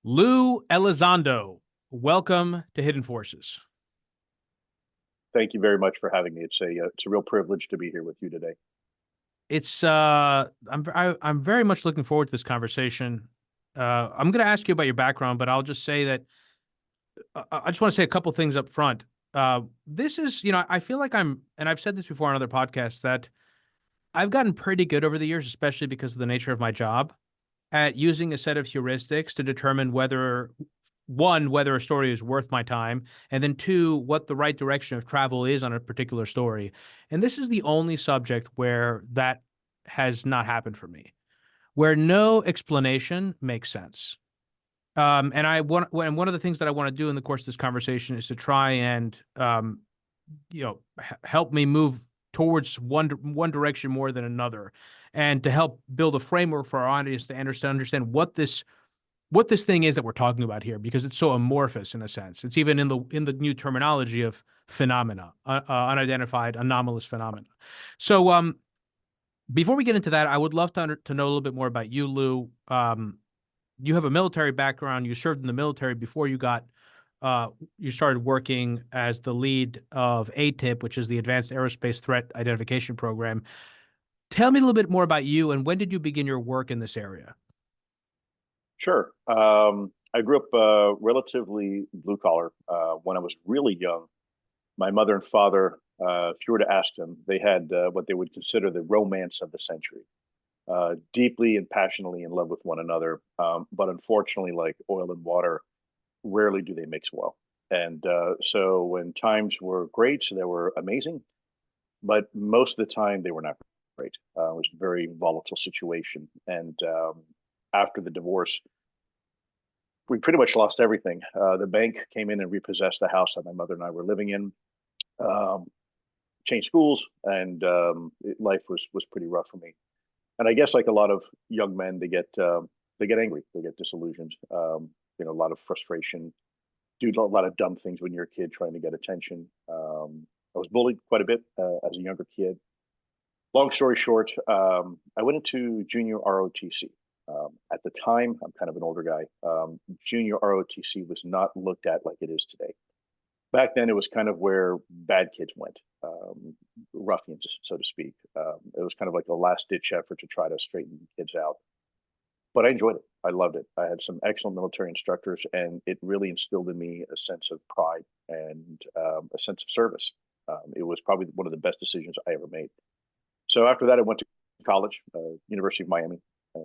Lou Elizondo, welcome to Hidden Forces. Thank you very much for having me. It's a real privilege to be here with you today. I'm very much looking forward to this conversation. I'm going to ask you about your background, but I'll just say that I just want to say a couple things up front. This is, I feel like and I've said this before on other podcasts, that I've gotten pretty good over the years, especially because of the nature of my job, at using a set of heuristics to determine whether, one, whether a story is worth my time, and then two, what the right direction of travel is on a particular story. And this is the only subject where that has not happened for me, where no explanation makes sense. And one of the things that I want to do in the course of this conversation is to try and, help me move towards one direction more than another, and to help build a framework for our audience to understand what this thing is that we're talking about here, because it's so amorphous in a sense. It's even in the new terminology of phenomena, unidentified, anomalous phenomena. So, before we get into that, I would love to know a little bit more about you, Lou. You have a military background. You served in the military before you started working as the lead of AATIP, which is the Advanced Aerospace Threat Identification Program. Tell me a little bit more about you, and when did you begin your work in this area? Sure. I grew up relatively blue collar. When I was really young, my mother and father, if you were to ask them, they had what they would consider the romance of the century, deeply and passionately in love with one another. But unfortunately, like oil and water, rarely do they mix well. And so when times were great, they were amazing, but most of the time they were not great. It was a very volatile situation. And after the divorce, we pretty much lost everything. The bank came in and repossessed the house that my mother and I were living in, um, changed schools, and life was pretty rough for me. And I guess like a lot of young men, they get angry, they get disillusioned. A lot of frustration, do a lot of dumb things when you're a kid trying to get attention. I was bullied quite a bit as a younger kid. Long story short, I went into junior ROTC. At the time, I'm kind of an older guy. Junior ROTC was not looked at like it is today. Back then, it was kind of where bad kids went, ruffians, so to speak. It was kind of like a last ditch effort to try to straighten kids out. But I enjoyed it. I loved it. I had some excellent military instructors, and it really instilled in me a sense of pride and a sense of service. It was probably one of the best decisions I ever made. So after that, I went to college, University of Miami.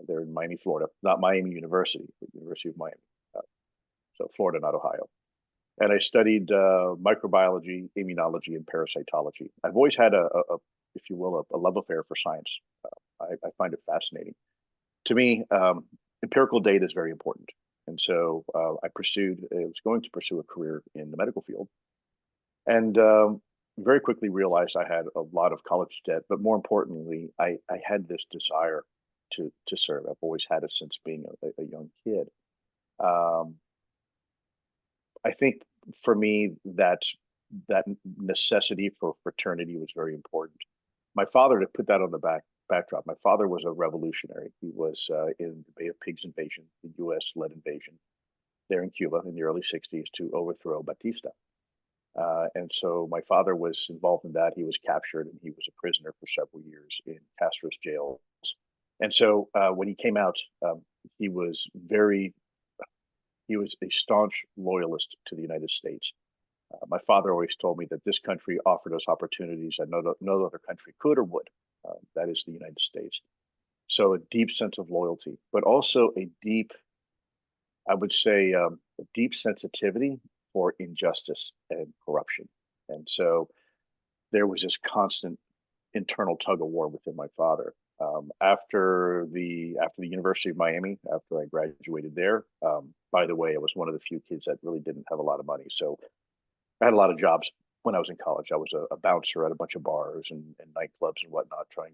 There in Miami, Florida, not Miami University, but University of Miami. Uh, so Florida, not Ohio. And I studied microbiology, immunology, and parasitology. I've always had if you will, a love affair for science. I find it fascinating. To me, empirical data is very important. And so I was going to pursue a career in the medical field, and very quickly realized I had a lot of college debt, but more importantly, I had this desire to serve. I've always had it since being a young kid. Um, I think for me that necessity for fraternity was very important. My father, to put that on the backdrop, my father was a revolutionary. He was in the Bay of Pigs invasion, the U.S. led invasion there in Cuba in the early '60s to overthrow Batista. And so my father was involved in that. He was captured and he was a prisoner for several years in Castro's jails. And so when he came out, he was very he was a staunch loyalist to the United States. My father always told me that this country offered us opportunities that no other country could or would. That is the United States. So a deep sense of loyalty, but also I would say, a deep sensitivity for injustice and corruption. And so there was this constant internal tug of war within my father. After the University of Miami, after I graduated there, by the way, I was one of the few kids that really didn't have a lot of money, so I had a lot of jobs when I was in college. I was a bouncer at a bunch of bars and nightclubs and whatnot, trying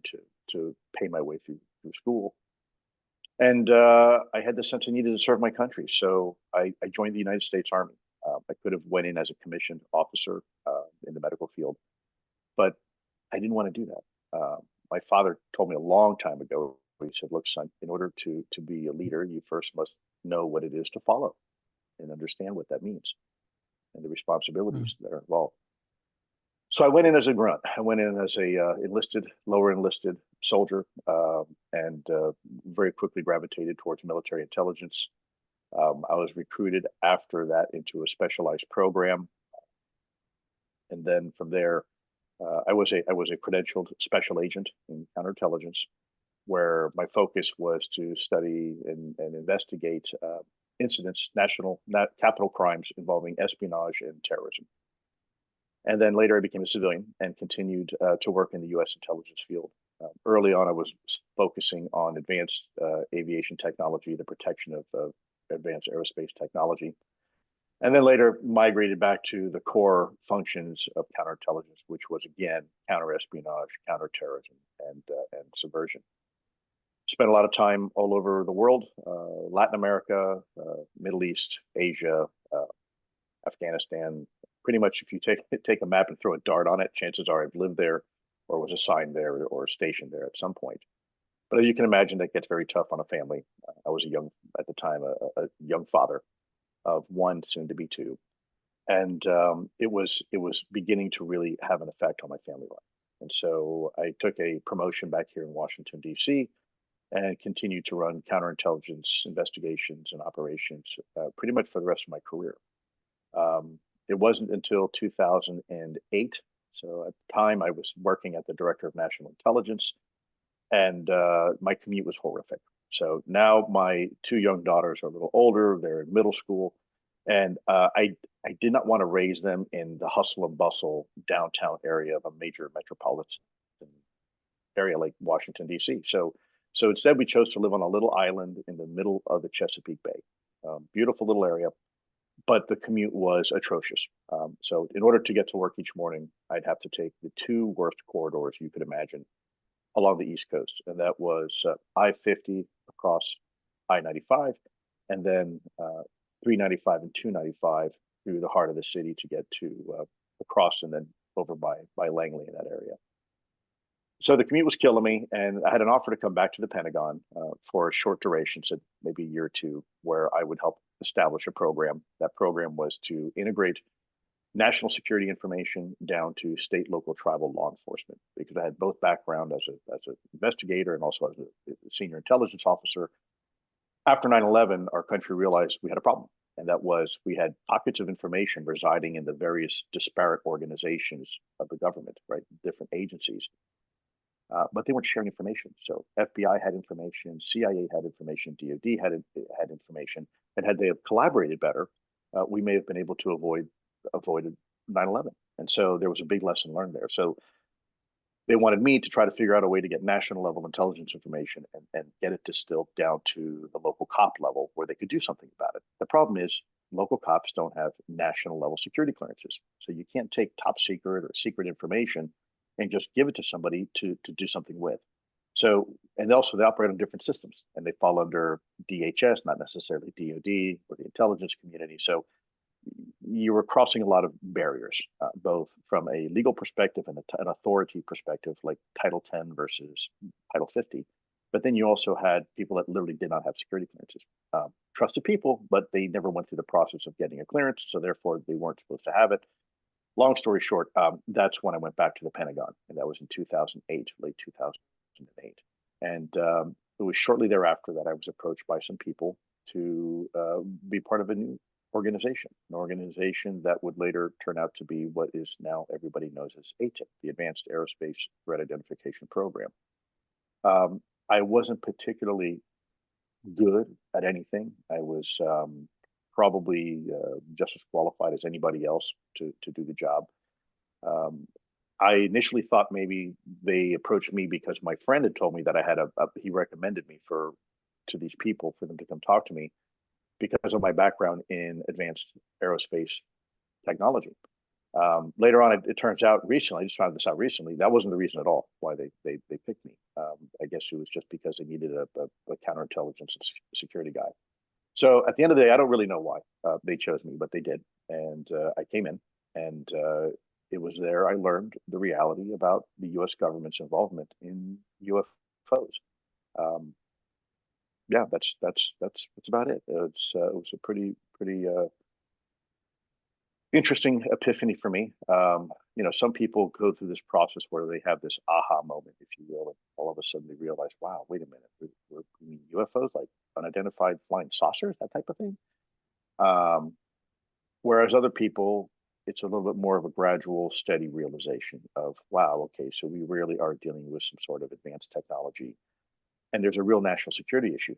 to pay my way through school. And I had the sense I needed to serve my country, so I joined the United States Army. I could have went in as a commissioned officer in the medical field, but I didn't want to do that. My father told me a long time ago. He said, "Look, son, in order to be a leader, you first must know what it is to follow and understand what that means and the responsibilities that are involved. So I went in as a grunt. I went in as a lower enlisted soldier, and very quickly gravitated towards military intelligence. I was recruited after that into a specialized program, and then from there, I was a credentialed special agent in counterintelligence, where my focus was to study and investigate incidents, capital crimes involving espionage and terrorism. And then later I became a civilian and continued to work in the U.S. intelligence field. Early on, I was focusing on advanced aviation technology, the protection of advanced aerospace technology. And then later migrated back to the core functions of counterintelligence, which was, again, counterespionage, counterterrorism, and subversion. Spent a lot of time all over the world, Latin America, Middle East, Asia, Afghanistan. Pretty much if you take a map and throw a dart on it, chances are I've lived there or was assigned there or stationed there at some point. But as you can imagine, that gets very tough on a family. I was at the time, a young father of one, soon to be two. And it was beginning to really have an effect on my family life. And so I took a promotion back here in Washington, D.C., and continued to run counterintelligence investigations and operations pretty much for the rest of my career. It wasn't until 2008. So at the time, I was working at the Director of National Intelligence, and my commute was horrific. So now my two young daughters are a little older; they're in middle school, and I did not want to raise them in the hustle and bustle downtown area of a major metropolitan area like Washington D.C. So instead, we chose to live on a little island in the middle of the Chesapeake Bay. Beautiful little area, but the commute was atrocious. So in order to get to work each morning, I'd have to take the two worst corridors you could imagine along the East Coast, and that was I-50 across I-95, and then 395 and 295 through the heart of the city to get to across and then over by Langley in that area. So the commute was killing me, and I had an offer to come back to the Pentagon for a short duration, so maybe a year or two, where I would help establish a program. That program was to integrate national security information down to state, local, tribal law enforcement, because I had both background as an investigator and also as a senior intelligence officer. After 9/11, our country realized we had a problem, and that was we had pockets of information residing in the various disparate organizations of the government, right, different agencies. But they weren't sharing information. So FBI had information, CIA had information, DoD had information, and had they have collaborated better, we may have been able to avoided 9/11. And so there was a big lesson learned there. So they wanted me to try to figure out a way to get national level intelligence information and get it distilled down to the local cop level where they could do something about it. The problem is local cops don't have national level security clearances. So you can't take top secret or secret information and just give it to somebody to do something with. So, and also they operate on different systems and they fall under DHS, not necessarily DoD or the intelligence community. So you were crossing a lot of barriers, both from a legal perspective and an authority perspective, like Title 10 versus Title 50. But then you also had people that literally did not have security clearances. Trusted people, but they never went through the process of getting a clearance, so therefore they weren't supposed to have it. Long story short, that's when I went back to the Pentagon, and that was in 2008, late 2008. And it was shortly thereafter that I was approached by some people to be part of a new organization, an organization that would later turn out to be what is now everybody knows as AATIP, the Advanced Aerospace Threat Identification Program. I wasn't particularly good at anything. I was probably just as qualified as anybody else to do the job. I initially thought maybe they approached me because my friend had told me that I had he recommended me to these people for them to come talk to me because of my background in advanced aerospace technology. Later on, it turns out recently, I just found this out recently, that wasn't the reason at all why they picked me. I guess it was just because they needed a counterintelligence and security guy. So at the end of the day, I don't really know why they chose me, but they did. And I came in, and it was there I learned the reality about the U.S. government's involvement in UFOs. yeah, that's about it. It was a pretty interesting epiphany for me. Some people go through this process where they have this aha moment, if you will, and all of a sudden they realize, wow, wait a minute, we mean UFOs, like unidentified flying saucers, that type of thing. Um, Whereas other people, it's a little bit more of a gradual, steady realization of, wow, okay, so we really are dealing with some sort of advanced technology, and there's a real national security issue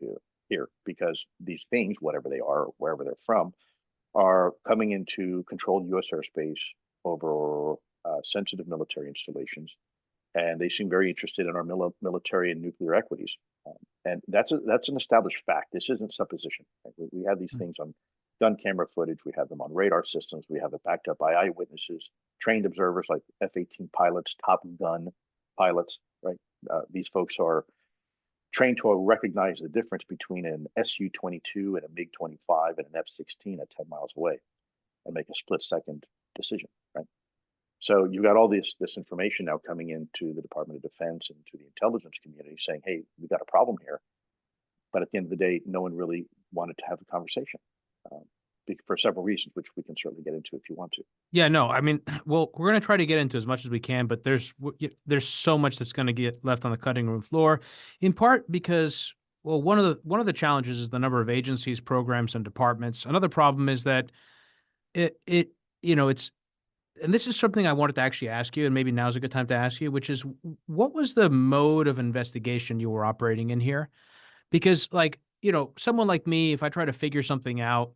here because these things, whatever they are, wherever they're from, are coming into controlled U.S. airspace over sensitive military installations, and they seem very interested in our military and nuclear equities. And that's an established fact. This isn't supposition. Right? We have these things on gun camera footage. We have them on radar systems. We have it backed up by eyewitnesses, trained observers like F-18 pilots, Top Gun pilots. Right? These folks are trained to recognize the difference between an Su-22 and a MiG-25 and an F-16 at 10 miles away and make a split-second decision, right? So you got all this information now coming into the Department of Defense and to the intelligence community saying, hey, we got a problem here. But at the end of the day, no one really wanted to have a conversation um, for several reasons, which we can certainly get into if you want to. Yeah, no, I mean, well, we're going to try to get into as much as we can, but there's so much that's going to get left on the cutting room floor, in part because, well, one of the challenges is the number of agencies, programs, and departments. Another problem is that it it's, and this is something I wanted to actually ask you, and maybe now's a good time to ask you, which is what was the mode of investigation you were operating in here? Because, like, someone like me, if I try to figure something out,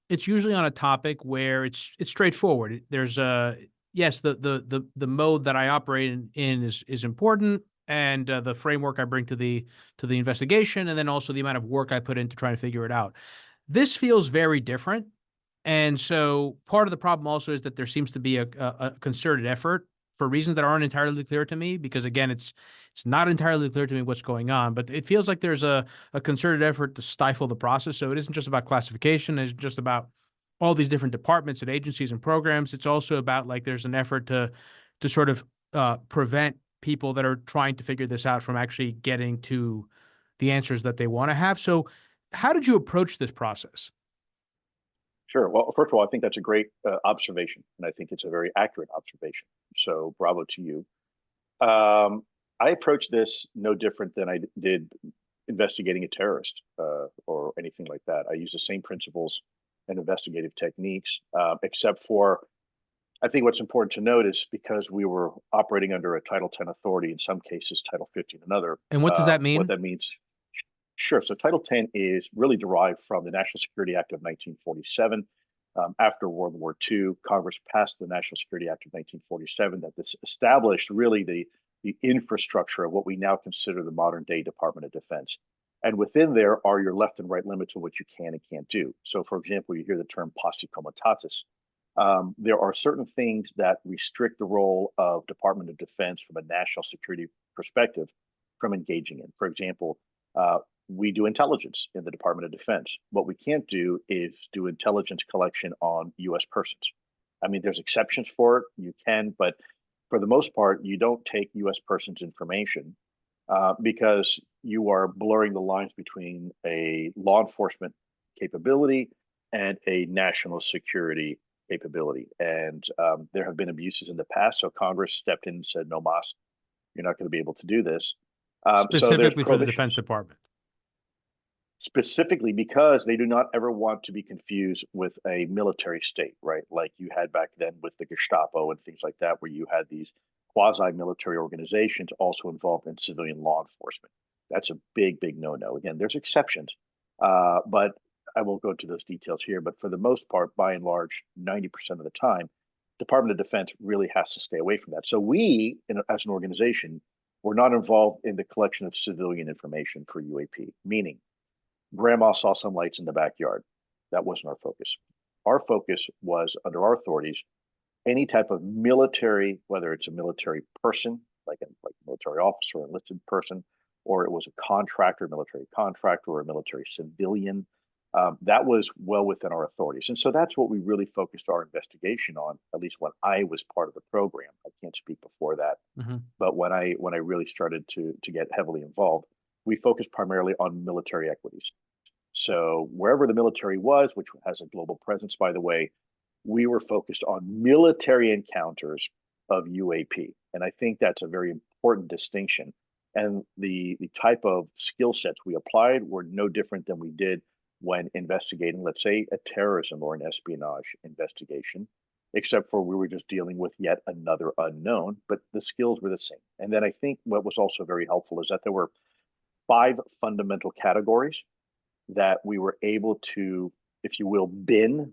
it's usually on a topic where it's straightforward. There's a yes, the mode that I operate in is important, and the framework I bring to the investigation, and then also the amount of work I put into trying to figure it out. This feels very different, and so part of the problem also is that there seems to be a concerted effort for reasons that aren't entirely clear to me, because again, it's not entirely clear to me what's going on, but it feels like there's a concerted effort to stifle the process. So it isn't just about classification, it's just about all these different departments and agencies and programs. It's also about, like, there's an effort to sort of prevent people that are trying to figure this out from actually getting to the answers that they want to have. So how did you approach this process? Sure. Well, first of all, I think that's a great observation, and I think it's a very accurate observation. So bravo to you. I approach this no different than I did investigating a terrorist or anything like that. I use the same principles and investigative techniques, except for I think what's important to note is because we were operating under a Title 10 authority, in some cases Title 15 another, And what does that what mean? that means. Sure. So Title 10 is really derived from the National Security Act of 1947. After World War II, Congress passed the National Security Act of 1947 that this established really the infrastructure of what we now consider the modern day Department of Defense. And within there are your left and right limits of what you can and can't do. So, for example, you hear the term posse comitatus. There are certain things that restrict the role of Department of Defense from a national security perspective from engaging in. For example, uh, we do intelligence in the Department of Defense. What we can't do is do intelligence collection on US persons. I mean, there's exceptions for it. You can, but for the most part, you don't take US persons information because you are blurring the lines between a law enforcement capability and a national security capability. And there have been abuses in the past. So Congress stepped in and said, no, Mas, you're not going to be able to do this. So there's Specifically for the Defense prohibitions Department. specifically because they do not ever want to be confused with a military state, right? Like you had back then with the Gestapo and things like that, where you had these quasi-military organizations also involved in civilian law enforcement. That's a big no-no. Again, there's exceptions, but I won't go into those details here. But for the most part, by and large, 90% of the time, Department of Defense really has to stay away from that. So we, as an organization, we're not involved in the collection of civilian information for UAP, meaning grandma saw some lights in the backyard. That wasn't our focus. Our focus was under our authorities, any type of military, whether it's a military person, like a military officer, enlisted person, or it was a contractor, military contractor, or a military civilian. That was well within our authorities. And so that's what we really focused our investigation on, at least when I was part of the program. I can't speak before that, Mhm. but when I really started to get heavily involved. we focused primarily on military equities. So wherever the military was, which has a global presence, by the way, we were focused on military encounters of UAP. And I think that's a very important distinction. And the type of skill sets we applied were no different than we did when investigating, let's say, a terrorism or an espionage investigation, except for we were just dealing with yet another unknown, but the skills were the same. And then I think what was also very helpful is that there were 5 fundamental categories that we were able to, if you will, bin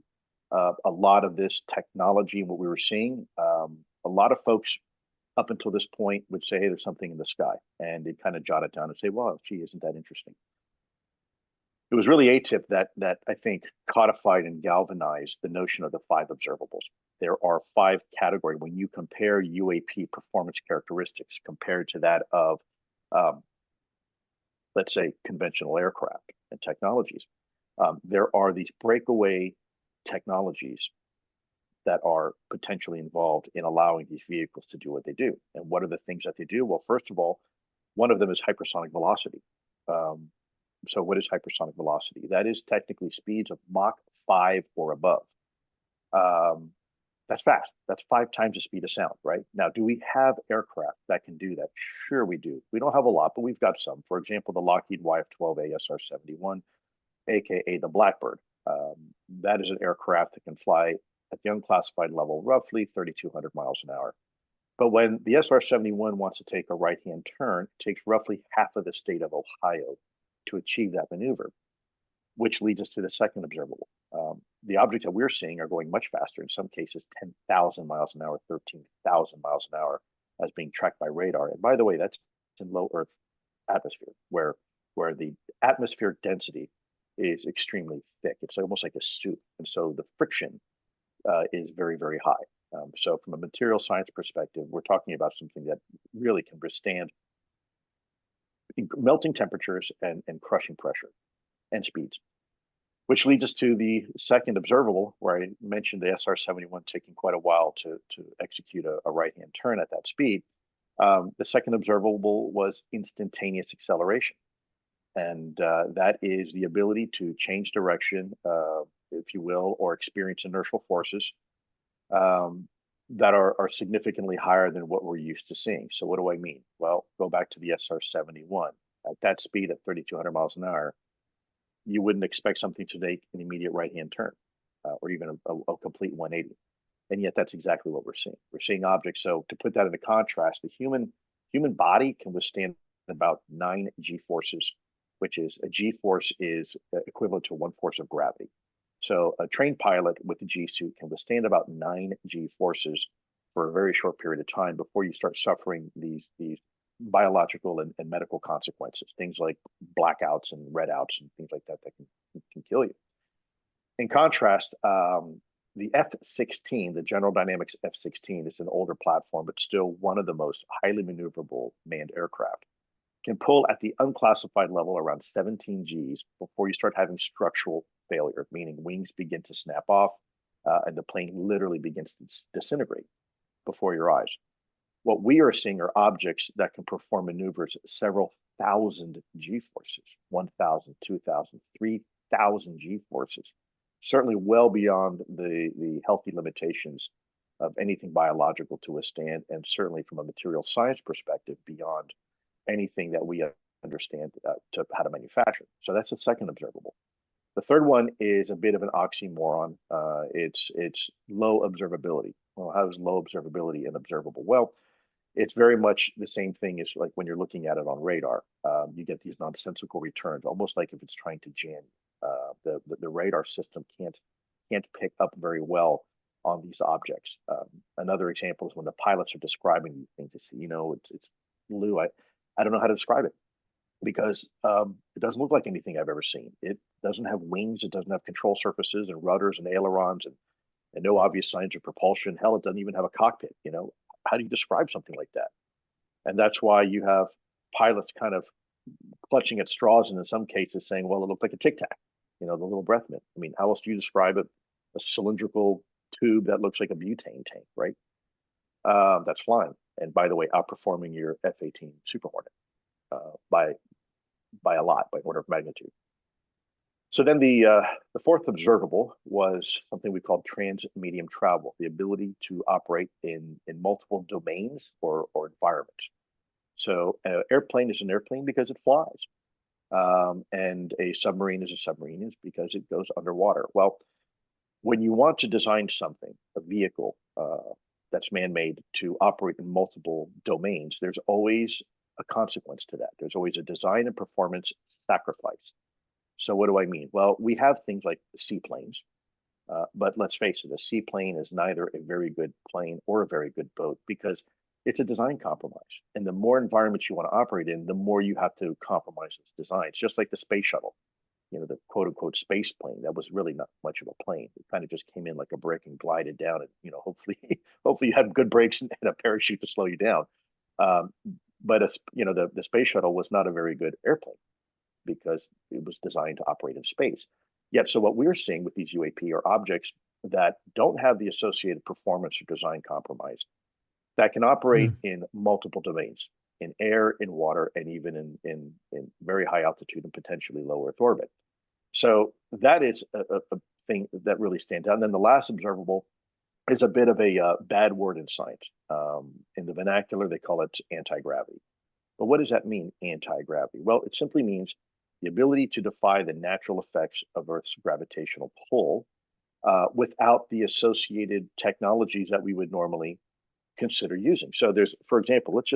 a lot of this technology and what we were seeing. A lot of folks up until this point would say, hey, there's something in the sky. And they'd kind of jot it down and say, well, gee, isn't that interesting? It was really AATIP that I think codified and galvanized the notion of the 5 observables. There are 5 categories. When you compare UAP performance characteristics compared to that of, let's say, conventional aircraft and technologies, there are these breakaway technologies that are potentially involved in allowing these vehicles to do what they do. And what are the things that they do? Well, first of all, one of them is hypersonic velocity. So what is hypersonic velocity? That is technically speeds of Mach 5 or above. That's fast. That's 5 times the speed of sound, right? Now, do we have aircraft that can do that? Sure, we do. We don't have a lot, but we've got some. For example, the Lockheed YF-12A SR-71, aka the Blackbird. That is an aircraft that can fly at the unclassified level, roughly 3,200 miles an hour. But when the SR-71 wants to take a right-hand turn, it takes roughly half of the state of Ohio to achieve that maneuver, which leads us to the second observable. The objects that we're seeing are going much faster, in some cases 10,000 miles an hour, 13,000 miles an hour, as being tracked by radar. And by the way, that's in low Earth atmosphere, where the atmospheric density is extremely thick. It's almost like a soup. And so the friction is very, very high. So from a material science perspective, we're talking about something that really can withstand melting temperatures and crushing pressure and speeds, which leads us to the second observable, where I mentioned the SR-71 taking quite a while to execute a right-hand turn at that speed. The second observable was instantaneous acceleration. And that is the ability to change direction, if you will, or experience inertial forces that are significantly higher than what we're used to seeing. So what do I mean? Well, go back to the SR-71. At that speed at 3,200 miles an hour, you wouldn't expect something to make an immediate right-hand turn or even a complete 180. And yet that's exactly what we're seeing. We're seeing objects. So to put that into contrast, the human body can withstand about 9 G-forces, which is a G-force is equivalent to 1 force of gravity. So a trained pilot with a G-suit can withstand about 9 G-forces for a very short period of time before you start suffering these biological and medical consequences, things like blackouts and redouts and things like that can kill you. In contrast, the F-16, the General Dynamics F-16, is an older platform, but still one of the most highly maneuverable manned aircraft, can pull at the unclassified level around 17 Gs before you start having structural failure, meaning wings begin to snap off and the plane literally begins to disintegrate before your eyes. What we are seeing are objects that can perform maneuvers several thousand G-forces, 1,000, 2,000, 3,000 G-forces, certainly well beyond the healthy limitations of anything biological to withstand, and certainly from a material science perspective, beyond anything that we understand to how to manufacture. So that's the second observable. The third one is a bit of an oxymoron. It's low observability. Well, how is low observability and observable? Well, it's very much the same thing as like when you're looking at it on radar. You get these nonsensical returns, almost like if it's trying to jam. The radar system can't pick up very well on these objects. Another example is when the pilots are describing these things. They say, you know, it's Lou, I don't know how to describe it because it doesn't look like anything I've ever seen. It doesn't have wings. It doesn't have control surfaces and rudders and ailerons and no obvious signs of propulsion. Hell, it doesn't even have a cockpit. You know, how do you describe something like that? And that's why you have pilots kind of clutching at straws and in some cases saying, well, it looked like a Tic Tac, you know, the little breath mint. I mean, how else do you describe it? A cylindrical tube that looks like a butane tank, right? That's flying. And by the way, outperforming your F-18 Super Hornet by by a lot, by order of magnitude. So then the fourth observable was something we called trans-medium travel, the ability to operate in multiple domains or environments. So an airplane is an airplane because it flies, and a submarine is a submarine is because it goes underwater. Well, when you want to design something, a vehicle that's man-made to operate in multiple domains, there's always a consequence to that. There's always a design and performance sacrifice. So what do I mean? Well, we have things like seaplanes, but let's face it, a seaplane is neither a very good plane or a very good boat because it's a design compromise. And the more environments you want to operate in, the more you have to compromise its design. It's just like the space shuttle, the quote unquote space plane. That was really not much of a plane. It kind of just came in like a brick and glided down. And hopefully, hopefully you have good brakes and a parachute to slow you down. But the space shuttle was not a very good airplane because it was designed to operate in space. Yet, so what we're seeing with these UAP are objects that don't have the associated performance or design compromise that can operate in multiple domains, in air, in water, and even in very high altitude and potentially low Earth orbit. So that is a thing that really stands out. And then the last observable is a bit of a bad word in science. In the vernacular, they call it anti-gravity. But what does that mean, anti-gravity? Well, it simply means the ability to defy the natural effects of Earth's gravitational pull without the associated technologies that we would normally consider using. So there's, for example, let's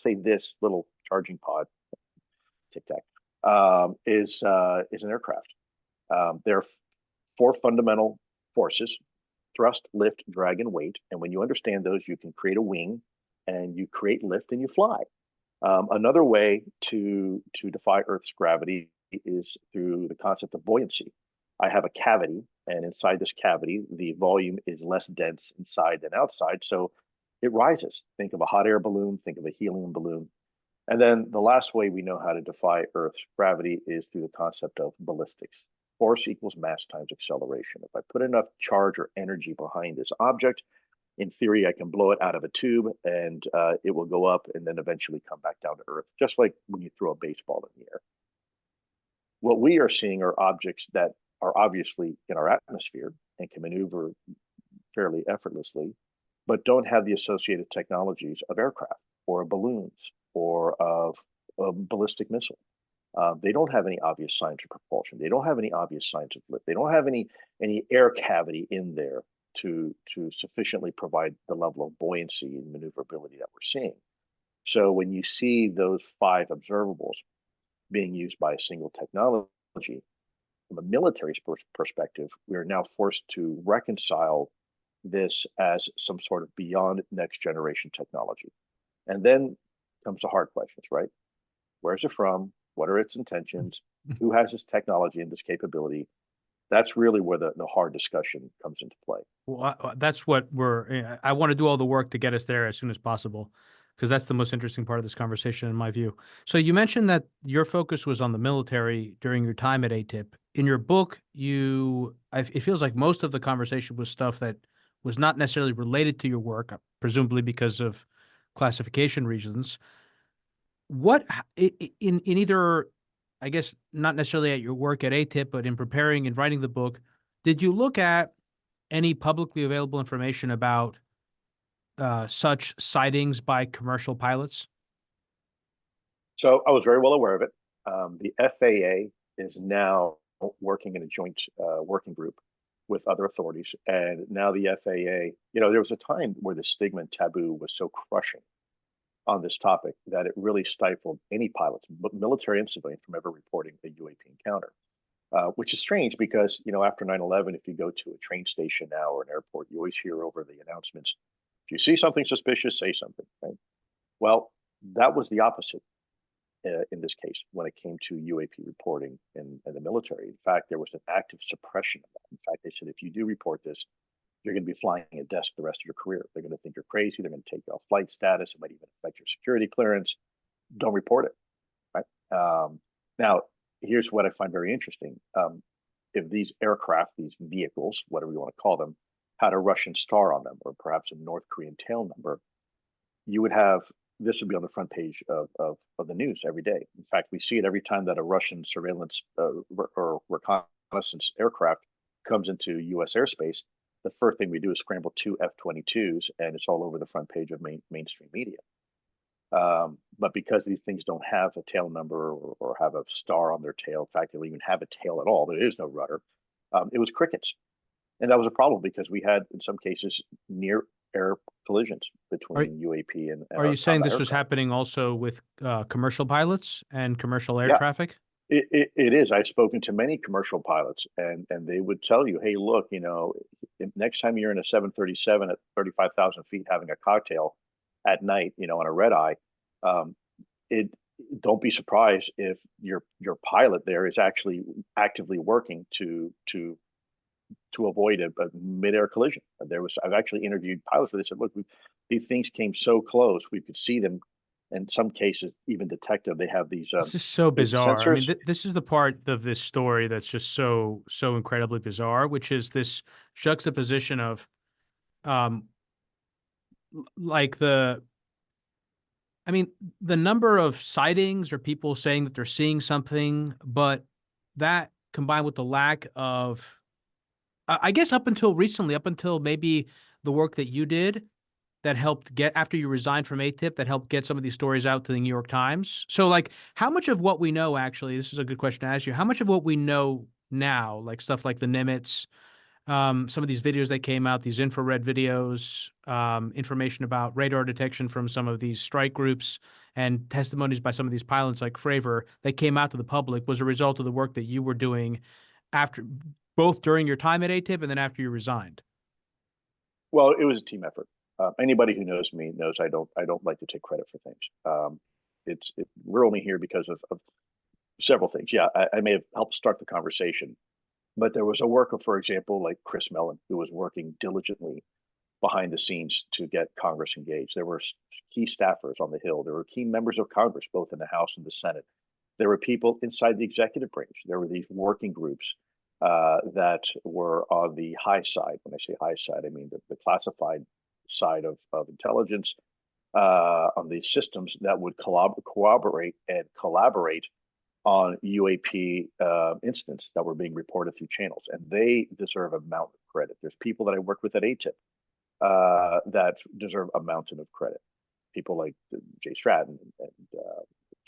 say this little charging pod, Tic Tac, is an aircraft. There are four fundamental forces: thrust, lift, drag, and weight. And when you understand those, you can create a wing, and you create lift, and you fly. Another way to defy Earth's gravity is through the concept of buoyancy. I have a cavity, and inside this cavity, the volume is less dense inside than outside, so it rises. Think of a hot air balloon, think of a helium balloon. And then the last way we know how to defy Earth's gravity is through the concept of ballistics. Force equals mass times acceleration. If I put enough charge or energy behind this object, in theory, I can blow it out of a tube and it will go up and then eventually come back down to Earth, just like when you throw a baseball in the air. What we are seeing are objects that are obviously in our atmosphere and can maneuver fairly effortlessly, but don't have the associated technologies of aircraft or of balloons or of a ballistic missile. They don't have any obvious signs of propulsion. They don't have any obvious signs of lift. They don't have any air cavity in there to sufficiently provide the level of buoyancy and maneuverability that we're seeing. So when you see those five observables being used by a single technology, from a military perspective, we are now forced to reconcile this as some sort of beyond next generation technology. And then comes the hard questions, right? Where's it from? What are its intentions? Who has this technology and this capability? That's really where the hard discussion comes into play. Well, that's what I want to do all the work to get us there as soon as possible, because that's the most interesting part of this conversation, in my view. So you mentioned that your focus was on the military during your time at AATIP. In your book, it feels like most of the conversation was stuff that was not necessarily related to your work, presumably because of classification reasons. What in either, I guess, not necessarily at your work at AATIP, but in preparing and writing the book, did you look at any publicly available information about such sightings by commercial pilots? So I was very well aware of it. The FAA is now working in a joint working group with other authorities. And now the FAA, there was a time where the stigma and taboo was so crushing on this topic that it really stifled any pilots, military and civilian, from ever reporting a UAP encounter. Which is strange because, after 9/11, if you go to a train station now or an airport, you always hear over the announcements, if you see something suspicious, say something, right? Well, that was the opposite in this case when it came to UAP reporting in the military. In fact, there was an active suppression of that. In fact, they said, if you do report this, you're going to be flying a desk the rest of your career. They're going to think you're crazy. They're going to take you off flight status. It might even affect your security clearance. Don't report it, right? Now, here's what I find very interesting. If these aircraft, these vehicles, whatever you want to call them, had a Russian star on them or perhaps a North Korean tail number, you would have this would be on the front page of the news every day. In fact, we see it every time that a Russian surveillance or reconnaissance aircraft comes into U.S. airspace. The first thing we do is scramble two F-22s, and it's all over the front page of mainstream media. But because these things don't have a tail number or have a star on their tail, in fact, they'll even have a tail at all. There is no rudder. It was crickets. And that was a problem because we had, in some cases, near air collisions Are between UAP and are you saying combat this was aircraft. happening also with commercial pilots and commercial air Yeah, traffic? it is. I've spoken to many commercial pilots, and they would tell you, hey, look, next time you're in a 737 at 35,000 feet having a cocktail at night, on a red eye, um, it don't be surprised if your pilot there is actually actively working to avoid a mid-air collision. I've actually interviewed pilots where they said, look, these things came so close, we could see them. In some cases, even detect them. They have these This is so bizarre. I mean, sensors. this is the part of this story that's just so incredibly bizarre, which is this juxtaposition of um like I mean, the number of sightings or people saying that they're seeing something, but that combined with the lack of I guess up until recently, up until maybe the work that you did that helped get after you resigned from AATIP that helped get some of these stories out to the New York Times. So like how much of what we know actually, this is a good question to ask you, how much of what we know now, like stuff like the Nimitz, some of these videos that came out, these infrared videos, information about radar detection from some of these strike groups and testimonies by some of these pilots like Fravor that came out to the public was a result of the work that you were doing after both during your time at AATIP and then after you resigned. Well, it was a team effort. Anybody who knows me knows I don't like to take credit for things. We're only here because of several things. Yeah, I may have helped start the conversation, but there was a worker, for example, like Chris Mellon, who was working diligently behind the scenes to get Congress engaged. There were key staffers on the Hill. There were key members of Congress, both in the House and the Senate. There were people inside the executive branch. There were these working groups that were on the high side. When I say high side, I mean the classified side of intelligence on these systems that would cooperate and collaborate on UAP incidents that were being reported through channels, and they deserve a mountain of credit. There's people that I worked with at ATIP that deserve a mountain of credit. People like Jay Stratton and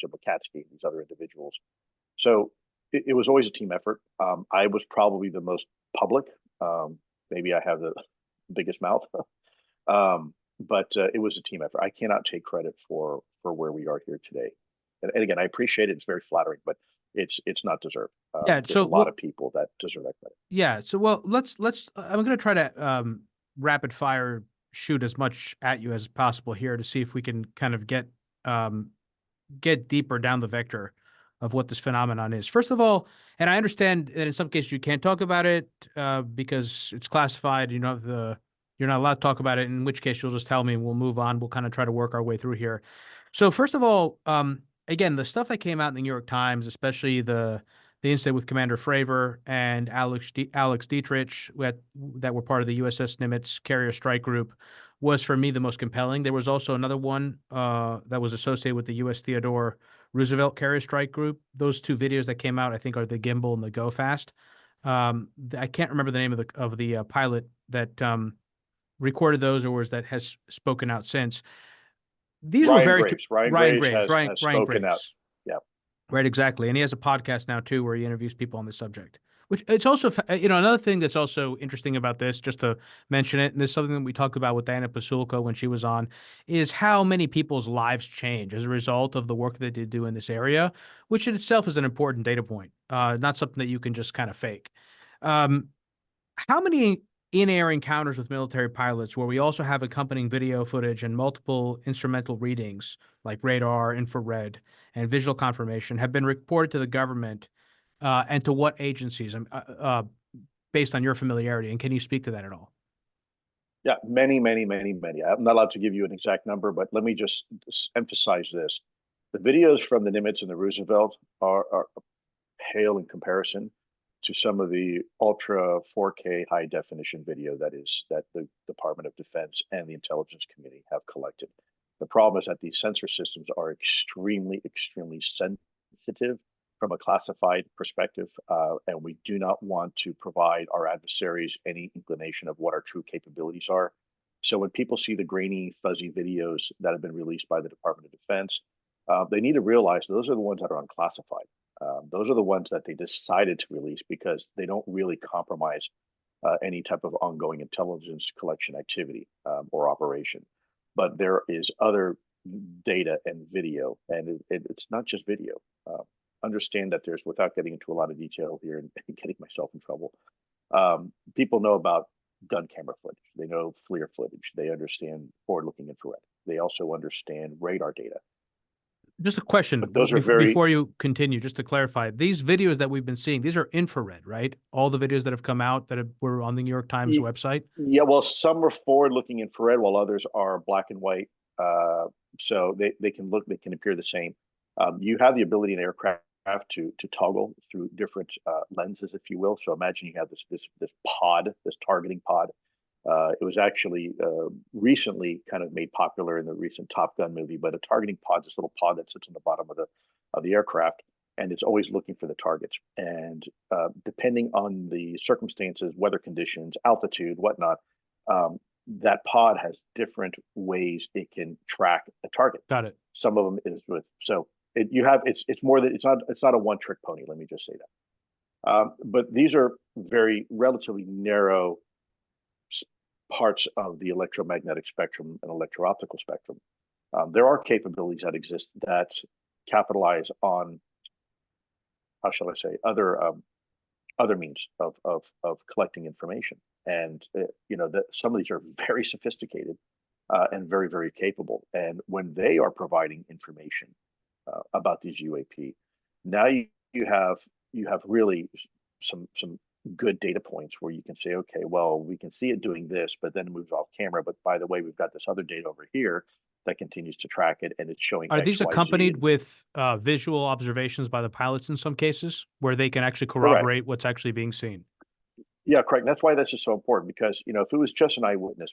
Jim Lukatsky and these other individuals. So it was always a team effort. I was probably the most public. Maybe I have the biggest mouth, but it was a team effort. I cannot take credit for where we are here today. And again, I appreciate it. It's very flattering, but it's not deserved. Yeah. There's a So lot well, of people that deserve that credit. yeah. So well, let's. I'm going to try to rapid fire shoot as much at you as possible here to see if we can kind of um, get deeper down the vector of what this phenomenon is. First of all, and I understand that in some cases you can't talk about it because it's classified. You know, you're not allowed to talk about it. In which case, you'll just tell me and we'll move on. We'll kind of try to work our way through here. So first of all, again, the stuff that came out in the New York Times, especially the incident with Commander Fravor and Alex Dietrich that were part of the USS Nimitz carrier strike group was for me the most compelling. There was also another one that was associated with the U.S. Theodore Roosevelt carrier strike group. Those two videos that came out, I think, are the Gimbal and the Go Fast. I can't remember the name of the pilot that recorded those or that has spoken out since. These were Ryan very Graves. Ryan Ryan Graves Graves, Ryan has Ryan spoken out. Graves. Yeah. Right, exactly. And he has a podcast now too where he interviews people on this subject. Which it's also, another thing that's also interesting about this, just to mention it, and this is something that we talked about with Diana Pasulka when she was on, is how many people's lives change as a result of the work that they do in this area, which in itself is an important data point, not something that you can just kind of fake. Um, how many in-air encounters with military pilots where we also have accompanying video footage and multiple instrumental readings like radar, infrared, and visual confirmation have been reported to the government and to what agencies based on your familiarity? And can you speak to that at all? Yeah, many, many, many, many. I'm not allowed to give you an exact number, but let me just emphasize this. The videos from the Nimitz and the Roosevelt are pale in comparison to some of the ultra 4K high definition video that the Department of Defense and the intelligence community have collected. The problem is that these sensor systems are extremely, extremely sensitive from a classified perspective, and we do not want to provide our adversaries any inclination of what our true capabilities are. So when people see the grainy, fuzzy videos that have been released by the Department of Defense, they need to realize those are the ones that are unclassified. Those are the ones that they decided to release because they don't really compromise any type of ongoing intelligence collection activity or operation. But there is other data and video, and it's not just video. Understand that there's, without getting into a lot of detail here and getting myself in trouble, people know about gun camera footage. They know FLIR footage. They understand forward-looking infrared. They also understand radar data. Just a question But those are very, before you continue, just to clarify, these videos that we've been seeing, these are infrared, right? All the videos that have come out that were on the New York Times website? yeah, well, some are forward-looking infrared, while others are black and white. So they can look, they can appear the same. You have the ability in aircraft to toggle through different lenses, if you will. So imagine you have this pod, this targeting pod. It was actually recently kind of made popular in the recent Top Gun movie, but a targeting pod, this little pod that sits on the bottom of the aircraft, and it's always looking for the targets. And depending on the circumstances, weather conditions, altitude, whatnot, that pod has different ways it can track a target. Got it. Some of them is with it's more that it's not a one trick pony. Let me just say that. But these are very relatively narrow parts of the electromagnetic spectrum and electro-optical spectrum. There are capabilities that exist that capitalize on, how shall I say, other means of collecting information. And that some of these are very sophisticated and very, very capable. And when they are providing information about these UAP, now you have really some good data points where you can say, okay, well, we can see it doing this, but then it moves off camera. But by the way, we've got this other data over here that continues to track it, and it's showing. Are X, these Y, accompanied Z. with visual observations by the pilots in some cases, where they can actually Correct. corroborate what's actually being seen? Yeah, correct. That's why this is so important, because if it was just an eyewitness,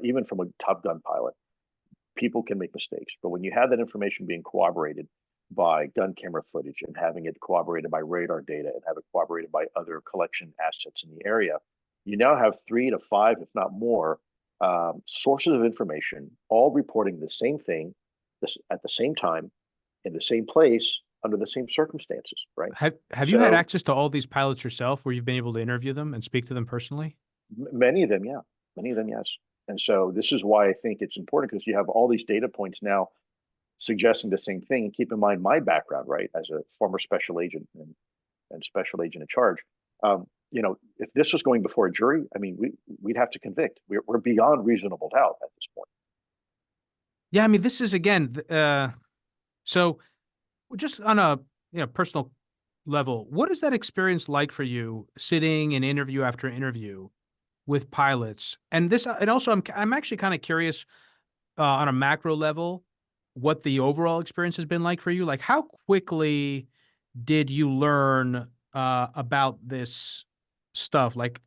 even from a Top Gun pilot, people can make mistakes. But when you have that information being corroborated by gun camera footage and having it corroborated by radar data and have it corroborated by other collection assets in the area, you now have 3 to 5, if not more, sources of information, all reporting the same thing, at the same time, in the same place, under the same circumstances, right? Have you had access to all these pilots yourself, where you've been able to interview them and speak to them personally? Many of them, yeah. Many of them, yes. And so this is why I think it's important, because you have all these data points now suggesting the same thing. And keep in mind my background, right, as a former special agent and special agent in charge. If this was going before a jury, I mean, we'd have to convict. We're beyond reasonable doubt at this point. Yeah, I mean, this is again, so just on a personal level, what is that experience like for you, sitting in interview after interview with pilots? And also I'm actually kind of curious on a macro level what the overall experience has been like for you. Like, how quickly did you learn about this stuff? Like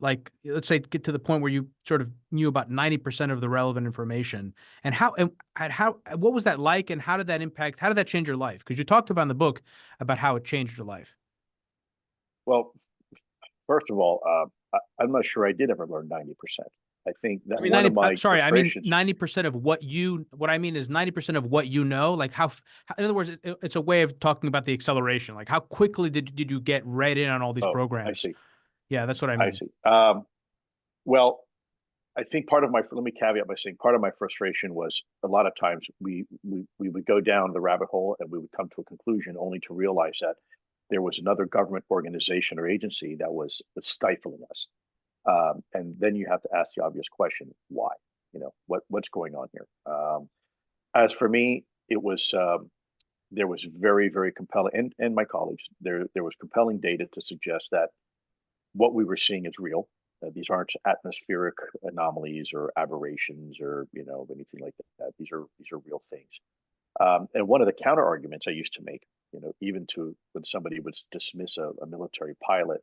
let's say get to the point where you sort of knew about 90% of the relevant information, and what was that like, and how did that change your life? Because you talked about in the book about how it changed your life. Well, first of all, I'm not sure I did ever learn 90%. I think that I mean, one of 90, my sorry, I mean frustrations. 90% of what I mean is 90% of what you know, like in other words, it's a way of talking about the acceleration. Like, how quickly did you get read in on all these Oh, I programs? see. Yeah, that's what I I mean. see. Well, I think let me caveat by saying part of my frustration was a lot of times we would go down the rabbit hole and we would come to a conclusion only to realize that there was another government organization or agency that was stifling us. And then you have to ask the obvious question, why? What's going on here? As for me, it was there was very, very compelling, and my colleagues, there was compelling data to suggest that what we were seeing is real. These aren't atmospheric anomalies or aberrations or anything like that. These are real things. And one of the counter arguments I used to make, even to when somebody would dismiss a military pilot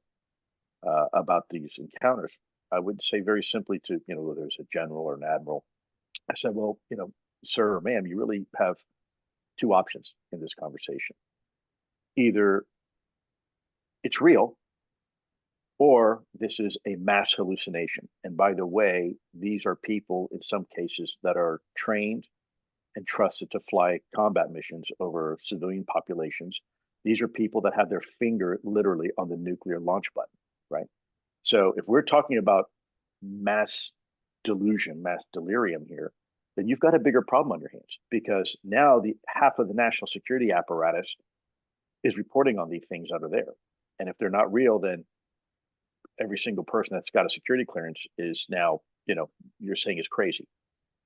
about these encounters, I would say very simply to whether it's a general or an admiral, I said, well, sir or ma'am, you really have two options in this conversation. Either it's real or this is a mass hallucination. And by the way, these are people in some cases that are trained and trusted to fly combat missions over civilian populations. These are people that have their finger literally on the nuclear launch button, right? So if we're talking about mass delusion, mass delirium here, then you've got a bigger problem on your hands because now the half of the national security apparatus is reporting on these things that are there. And if they're not real, then every single person that's got a security clearance is now, you're saying is crazy.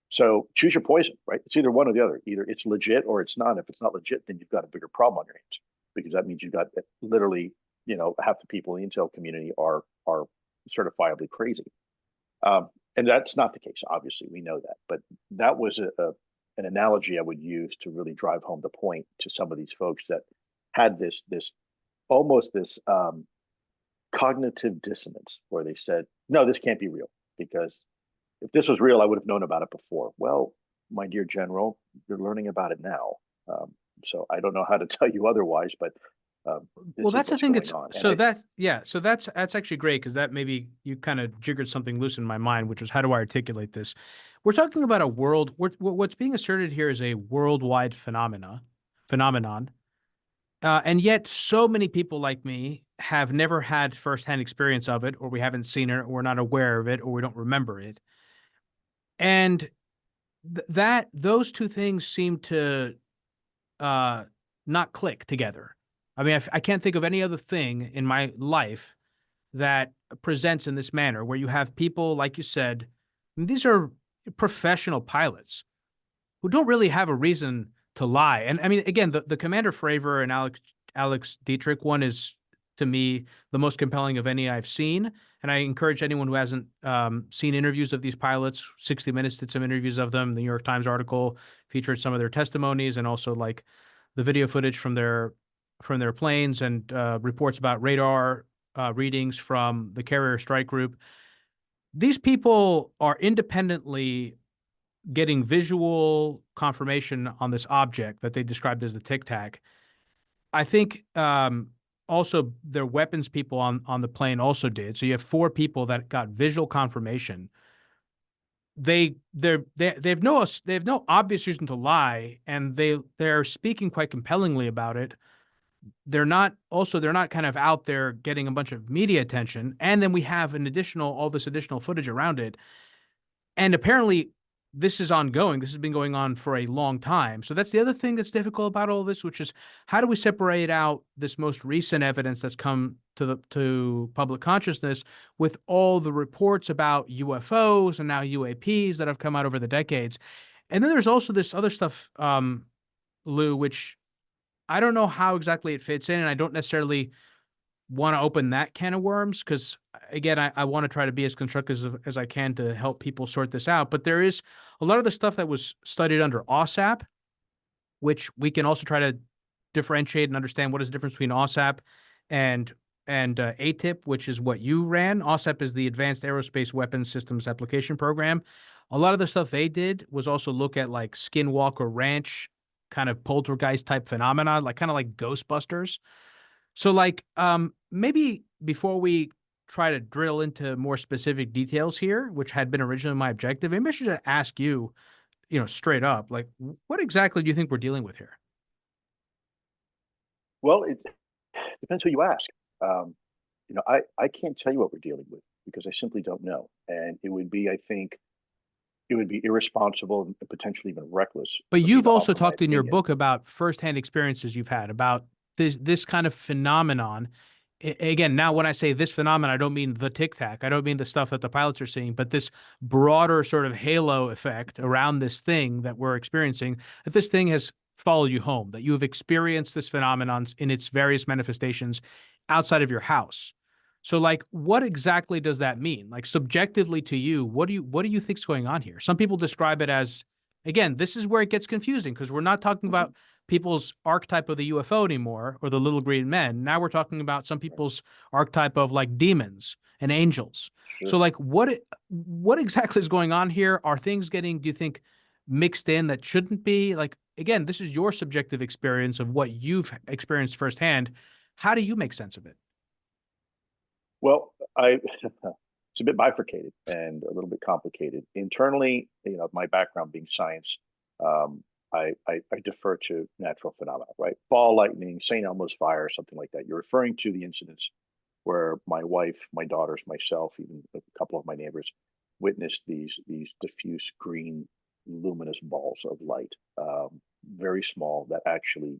So choose your poison, right? It's either one or the other. Either it's legit or it's not. If it's not legit, then you've got a bigger problem on your hands because that means you've got literally, half the people in the intel community are certifiably crazy. And that's not the case. Obviously, we know that. But that was an analogy I would use to really drive home the point to some of these folks that had this almost this cognitive dissonance where they said, no, this can't be real because if this was real, I would have known about it before. Well, my dear general, you're learning about it now. So I don't know how to tell you otherwise, but well, that's the thing that's so that's actually great because that maybe you kind of jiggered something loose in my mind, which was how do I articulate this? We're talking about a world. What's being asserted here is a worldwide phenomenon, and yet so many people like me have never had firsthand experience of it, or we haven't seen it, or we're not aware of it, or we don't remember it. And that those two things seem to not click together. I mean, I can't think of any other thing in my life that presents in this manner where you have people, like you said, these are professional pilots who don't really have a reason to lie. And I mean, again, the Commander Fravor and Alex Dietrich one is, to me, the most compelling of any I've seen. And I encourage anyone who hasn't seen interviews of these pilots. 60 Minutes did some interviews of them. The New York Times article featured some of their testimonies and also like the video footage from their planes and reports about radar readings from the carrier strike group. These people are independently getting visual confirmation on this object that they described as the Tic Tac. I think also their weapons people on the plane also did. So you have 4 people that got visual confirmation. They have no obvious reason to lie, and they're speaking quite compellingly about it. They're not kind of out there getting a bunch of media attention, and then we have all this additional footage around it. And apparently this is ongoing. This has been going on for a long time. So that's the other thing that's difficult about all this, which is how do we separate out this most recent evidence that's come to public consciousness with all the reports about UFOs and now UAPs that have come out over the decades. And then there's also this other stuff, Lou, which I don't know how exactly it fits in, and I don't necessarily want to open that can of worms because, again, I want to try to be as constructive as I can to help people sort this out. But there is a lot of the stuff that was studied under OSAP, which we can also try to differentiate and understand what is the difference between OSAP and AATIP, which is what you ran. OSAP is the Advanced Aerospace Weapons Systems Application Program. A lot of the stuff they did was also look at like Skinwalker Ranch kind of poltergeist type phenomena, like kind of like Ghostbusters. So like maybe before we try to drill into more specific details here, which had been originally my objective, maybe I should just ask you, straight up, like what exactly do you think we're dealing with here? Well, it depends who you ask. I can't tell you what we're dealing with because I simply don't know. And it would be, I think, it would be irresponsible and potentially even reckless. But For me you've to also offer my talked in your opinion. book about firsthand experiences you've had about this kind of phenomenon. Again, now when I say this phenomenon, I don't mean the Tic Tac. I don't mean the stuff that the pilots are seeing, but this broader sort of halo effect around this thing that we're experiencing, that this thing has followed you home, that you have experienced this phenomenon in its various manifestations outside of your house. So like, what exactly does that mean? Like subjectively to you, what do you think's going on here? Some people describe it as, again, this is where it gets confusing because we're not talking Mhm. about people's archetype of the UFO anymore or the little green men. Now we're talking about some people's archetype of like demons and angels. So Sure. like what exactly is going on here? Are things getting, do you think, mixed in that shouldn't be? Like, again, this is your subjective experience of what you've experienced firsthand. How do you make sense of it? Well, I it's a bit bifurcated and a little bit complicated. Internally, my background being science, um, I defer to natural phenomena, right? Fall lightning, St. Elmo's fire, something like that. You're referring to the incidents where my wife, my daughters, myself, even a couple of my neighbors witnessed these diffuse green luminous balls of light, very small, that actually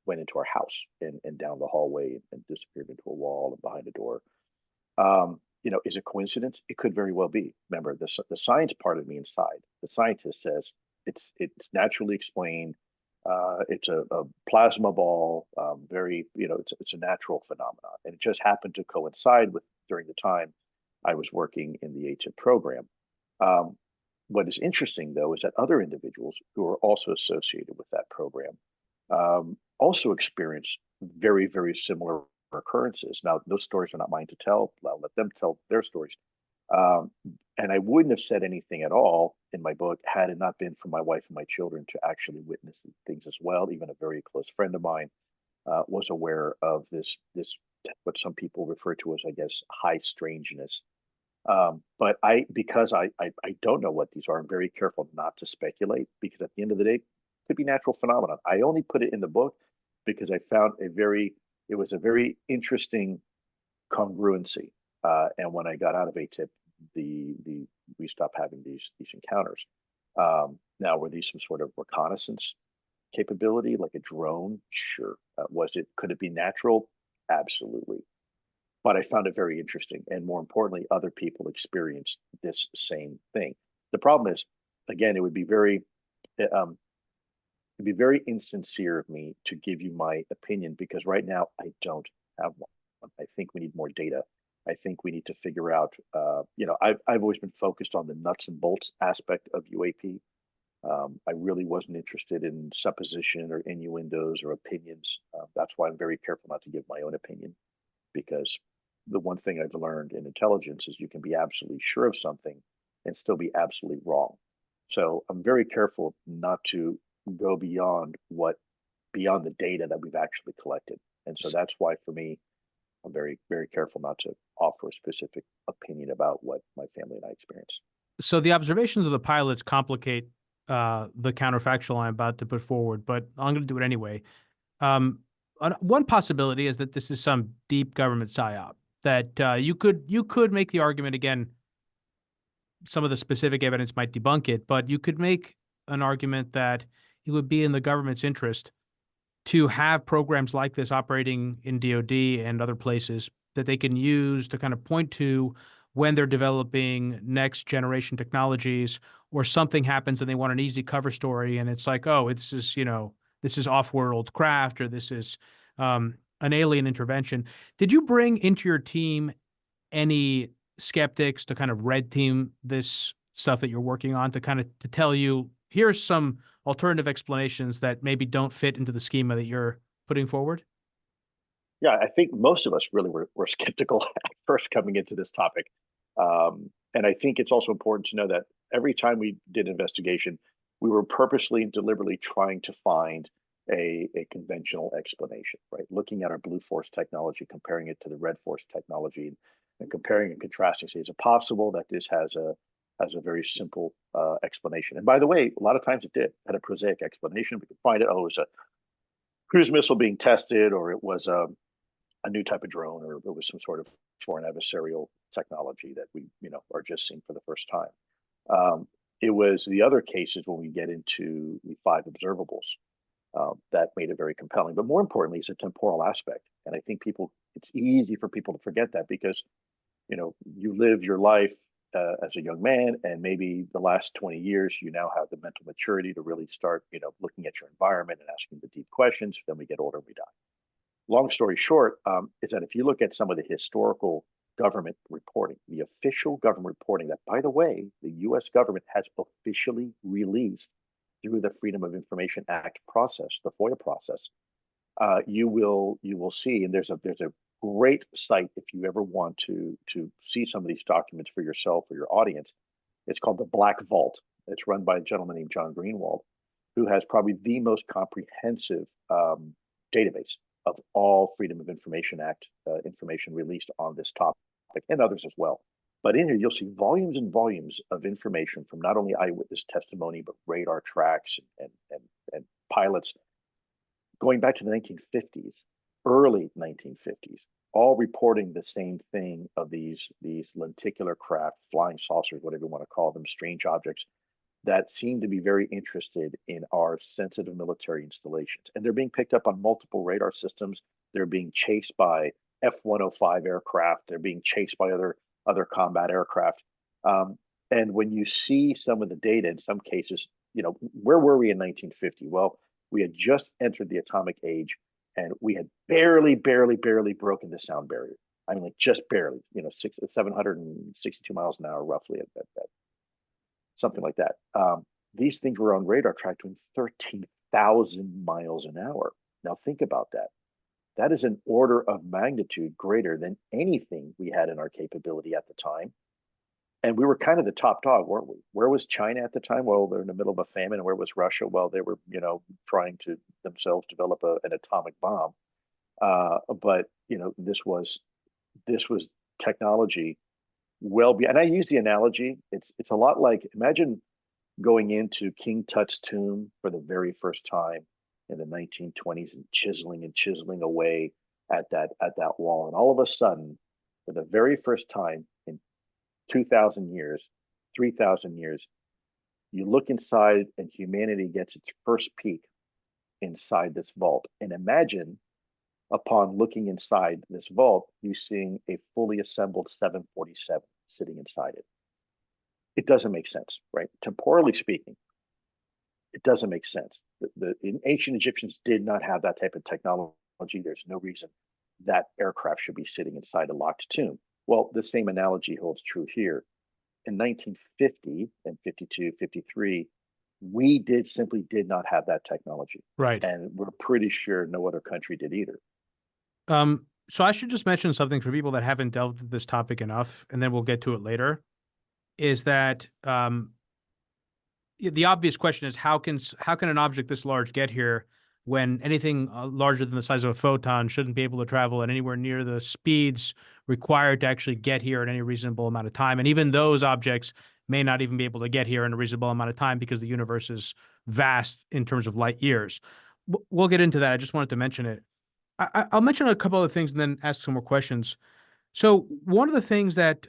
went into our house and down the hallway and disappeared into a wall and behind a door. Is it coincidence? It could very well be. Remember, the science part of me inside, the scientist says it's naturally explained. It's a plasma ball, very, it's a natural phenomenon. And it just happened to coincide with during the time I was working in the AATIP program. Um, what is interesting, though, is that other individuals who are also associated with that program also experience very, very similar occurrences. Now, those stories are not mine to tell. I'll let them tell their stories. Um, and I wouldn't have said anything at all in my book had it not been for my wife and my children to actually witness things as well. Even a very close friend of mine was aware of this what some people refer to as, I guess, high strangeness. But because I don't know what these are, I'm very careful not to speculate because at the end of the day, it could be natural phenomenon. I only put it in the book because I found it was a very interesting congruency. And when I got out of ATIP, the we stopped having these encounters. Now, were these some sort of reconnaissance capability, like a drone? Sure. Was it? Could it be natural? Absolutely. But I found it very interesting, and more importantly, other people experienced this same thing. The problem is, again, um, it'd be very insincere of me to give you my opinion because right now I don't have one. I think we need more data. I think we need to figure out. I've always been focused on the nuts and bolts aspect of UAP. I really wasn't interested in supposition or innuendos or opinions. That's why I'm very careful not to give my own opinion because the one thing I've learned in intelligence is you can be absolutely sure of something and still be absolutely wrong. So I'm very careful not to go beyond the data that we've actually collected. And so that's why for me, I'm very, very careful not to offer a specific opinion about what my family and I experienced. So the observations of the pilots complicate the counterfactual I'm about to put forward, but I'm going to do it anyway. Um, one possibility is that this is some deep government psyop. That you could make the argument again. Some of the specific evidence might debunk it, but you could make an argument that it would be in the government's interest to have programs like this operating in DoD and other places that they can use to kind of point to when they're developing next generation technologies or something happens and they want an easy cover story and it's like, oh, it's just, this is off-world craft or this is an alien intervention. Did you bring into your team any skeptics to kind of red team this stuff that you're working on to kind of to tell you here's some alternative explanations that maybe don't fit into the schema that you're putting forward? Yeah, I think most of us really were skeptical at first coming into this topic. And I think it's also important to know that every time we did investigation, we were purposely and deliberately trying to find a conventional explanation, right? Looking at our blue force technology, comparing it to the red force technology, and comparing and contrasting. Say, is it possible that this has a very simple explanation? And by the way, a lot of times it did had a prosaic explanation. We could find it. Oh, it was a cruise missile being tested, or it was a new type of drone, or it was some sort of foreign adversarial technology that we, are just seeing for the first time. It was the other cases when we get into the five observables that made it very compelling. But more importantly, it's a temporal aspect, and I think it's easy for people to forget that because you live your life as a young man, and maybe the last 20 years, you now have the mental maturity to really start, looking at your environment and asking the deep questions. Then we get older and we die. Long story short, is that if you look at some of the historical government reporting, the official government reporting that, by the way, the US government has officially released through the Freedom of Information Act process, the FOIA process, you will see, and there's a great site if you ever want to see some of these documents for yourself or your audience. It's called the Black Vault, It's run by a gentleman named John Greenwald, who has probably the most comprehensive database of all Freedom of Information Act information released on this topic, and others as well. But in here, you'll see volumes and volumes of information from not only eyewitness testimony, but radar tracks and pilots going back to the 1950s, early 1950s, all reporting the same thing of these lenticular craft, flying saucers, whatever you want to call them, strange objects that seem to be very interested in our sensitive military installations. And they're being picked up on multiple radar systems. They're being chased by F-105 aircraft. They're being chased by other combat aircraft. And when you see some of the data, in some cases, where were we in 1950? Well, we had just entered the atomic age, and we had barely broken the sound barrier. I mean, like just barely, 762 miles an hour, roughly, at something like that. These things were on radar track doing 13,000 miles an hour. Now think about that. That is an order of magnitude greater than anything we had in our capability at the time. And we were kind of the top dog, weren't we? Where was China at the time? Well, they're in the middle of a famine. And where was Russia? Well, they were, trying to themselves develop an atomic bomb. But this was technology well beyond. And I use the analogy. It's a lot like, imagine going into King Tut's tomb for the very first time in the 1920s and chiseling away at that wall, and all of a sudden, for the very first time in 2,000 years, 3,000 years, you look inside and humanity gets its first peek inside this vault. And imagine, upon looking inside this vault, you seeing a fully assembled 747 sitting inside it. It doesn't make sense, right? Temporally speaking, it doesn't make sense. The ancient Egyptians did not have that type of technology. There's no reason that aircraft should be sitting inside a locked tomb. Well, the same analogy holds true here. In 1950 and 52, 53, we simply did not have that technology. Right. And we're pretty sure no other country did either. So I should just mention something for people that haven't delved into this topic enough, and then we'll get to it later, is that the obvious question is how can an object this large get here when anything larger than the size of a photon shouldn't be able to travel at anywhere near the speeds required to actually get here in any reasonable amount of time. And even those objects may not even be able to get here in a reasonable amount of time because the universe is vast in terms of light years. We'll get into that. I just wanted to mention it. I'll mention a couple other things and then ask some more questions. So one of the things that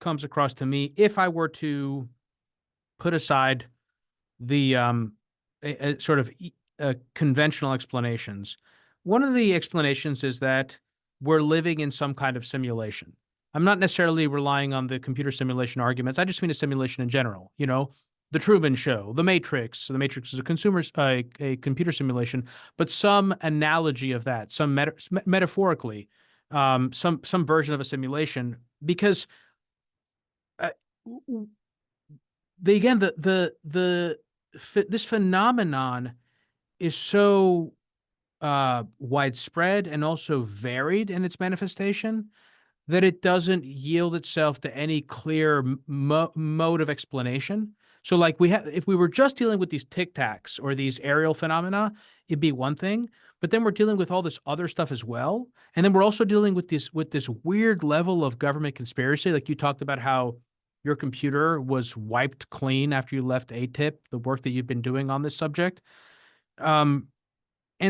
comes across to me, if I were to put aside the sort of conventional explanations, one of the explanations is that we're living in some kind of simulation. I'm not necessarily relying on the computer simulation arguments. I just mean a simulation in general. The Truman Show, The Matrix. The Matrix is a computer simulation, but some analogy of that, some metaphorically, some version of a simulation, because this phenomenon is so widespread and also varied in its manifestation that it doesn't yield itself to any clear mode of explanation. So like if we were just dealing with these tic tacs or these aerial phenomena, it'd be one thing, but then we're dealing with all this other stuff as well. And then we're also dealing with this weird level of government conspiracy. Like you talked about how your computer was wiped clean after you left AATIP, the work that you've been doing on this subject. And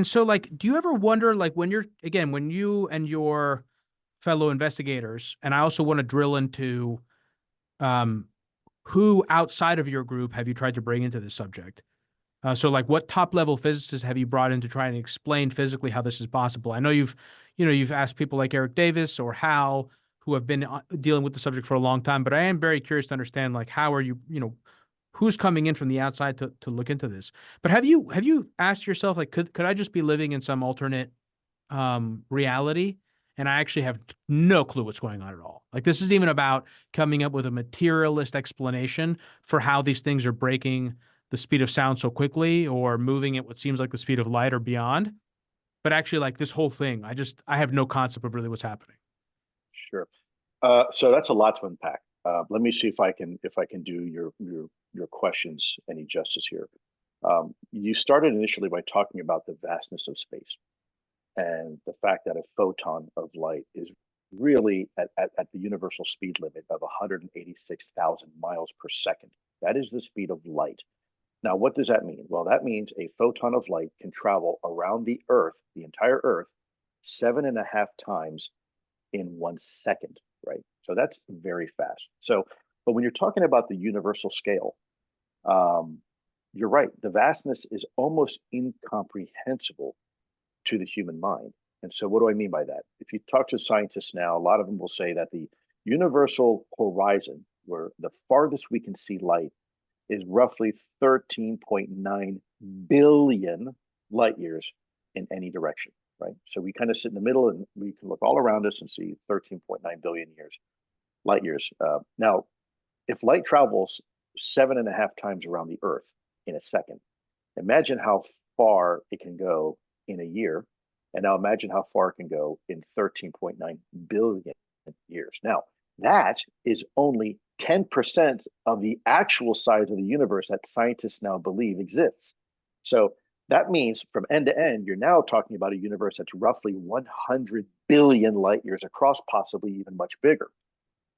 so like, do you ever wonder, like when you and your fellow investigators, and I also want to drill into who outside of your group have you tried to bring into this subject? So like what top level physicists have you brought in to try and explain physically how this is possible? I know you've asked people like Eric Davis or Hal, who have been dealing with the subject for a long time, but I am very curious to understand, like, how are you, who's coming in from the outside to look into this? But have you asked yourself, like, could I just be living in some alternate reality and I actually have no clue what's going on at all? Like, this isn't even about coming up with a materialist explanation for how these things are breaking the speed of sound so quickly or moving at what seems like the speed of light or beyond, but actually, like, this whole thing, I have no concept of really what's happening. Sure. So that's a lot to unpack. Let me see if I can do your questions any justice here. You started initially by talking about the vastness of space and the fact that a photon of light is really at the universal speed limit of 186,000 miles per second. That is the speed of light. Now, what does that mean? Well, that means a photon of light can travel around the Earth, the entire Earth, 7.5 times in 1 second, right? So that's very fast. So, but when you're talking about the universal scale, um, you're right. The vastness is almost incomprehensible to the human mind. And so, what do I mean by that? If you talk to scientists now, a lot of them will say that the universal horizon, where the farthest we can see light, is roughly 13.9 billion light years in any direction, right? So we kind of sit in the middle and we can look all around us and see 13.9 billion light years. Now, if light travels 7.5 times around the Earth in a second, imagine how far it can go in a year. And now imagine how far it can go in 13.9 billion years. Now, that is only 10% of the actual size of the universe that scientists now believe exists. So that means from end to end, you're now talking about a universe that's roughly 100 billion light years across, possibly even much bigger.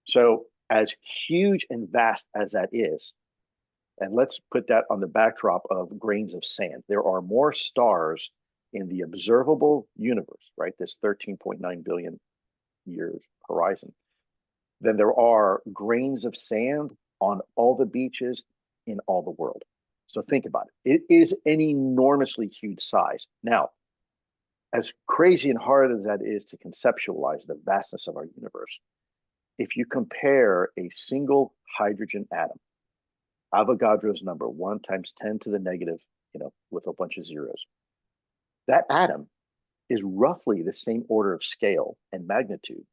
So, as huge and vast as that is, and let's put that on the backdrop of grains of sand, there are more stars in the observable universe, right? This 13.9 billion years horizon, than there are grains of sand on all the beaches in all the world. So think about it. It is an enormously huge size. Now, as crazy and hard as that is to conceptualize the vastness of our universe, if you compare a single hydrogen atom, Avogadro's number, 1 times 10 to the negative, with a bunch of zeros, that atom is roughly the same order of scale and magnitude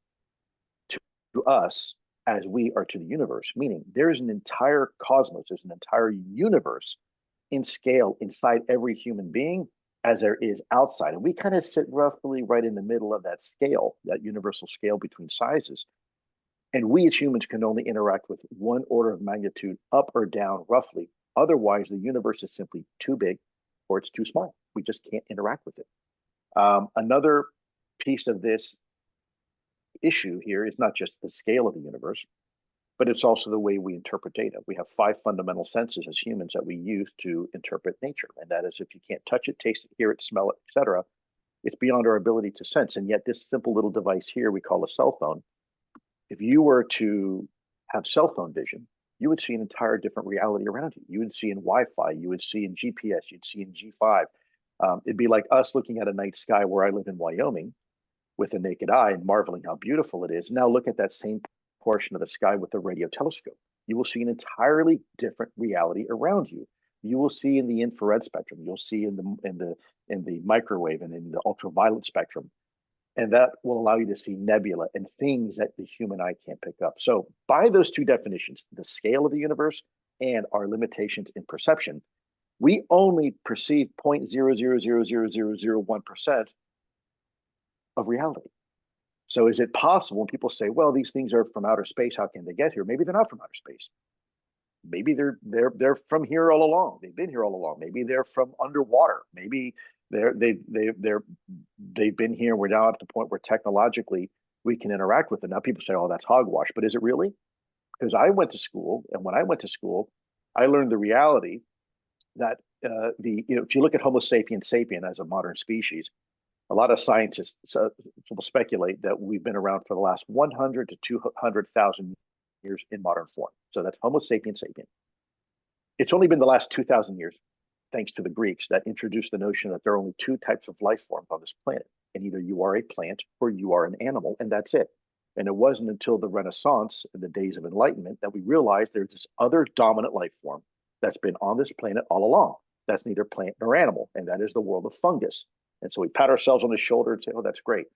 to us as we are to the universe, meaning there's an entire cosmos, there's an entire universe in scale inside every human being as there is outside. And we kind of sit roughly right in the middle of that scale, that universal scale between sizes. And we as humans can only interact with one order of magnitude up or down roughly. Otherwise, the universe is simply too big or it's too small. We just can't interact with it. Another piece of this issue here is not just the scale of the universe, but it's also the way we interpret data. We have 5 fundamental senses as humans that we use to interpret nature. And that is, if you can't touch it, taste it, hear it, smell it, etc., it's beyond our ability to sense. And yet this simple little device here we call a cell phone, if you were to have cell phone vision, you would see an entire different reality around you. You would see in Wi-Fi, you would see in GPS, you'd see in G5. It'd be like us looking at a night sky where I live in Wyoming with the naked eye and marveling how beautiful it is. Now look at that same portion of the sky with a radio telescope. You will see an entirely different reality around you. You will see in the infrared spectrum. You'll see in the microwave and in the ultraviolet spectrum. And that will allow you to see nebula and things that the human eye can't pick up. So by those two definitions, the scale of the universe and our limitations in perception, we only perceive 0.00000001% of reality. So is it possible when people say, well, these things are from outer space, how can they get here? Maybe they're not from outer space. Maybe they're from here all along. They've been here all along. Maybe they're from underwater. Maybe they've been here. We're now at the point where technologically we can interact with them. Now people say, oh, that's hogwash, but is it really? Because I went to school, and when I went to school, I learned the reality that if you look at Homo sapiens sapien as a modern species, a lot of scientists will speculate that we've been around for the last 100 to 200,000 years in modern form. So that's Homo sapiens sapien. It's only been the last 2,000 years, thanks to the Greeks, that introduced the notion that there are only 2 types of life forms on this planet. And either you are a plant or you are an animal, and that's it. And it wasn't until the Renaissance and the days of enlightenment that we realized there's this other dominant life form that's been on this planet all along. That's neither plant nor animal, and that is the world of fungus. And so we pat ourselves on the shoulder and say, oh, that's great.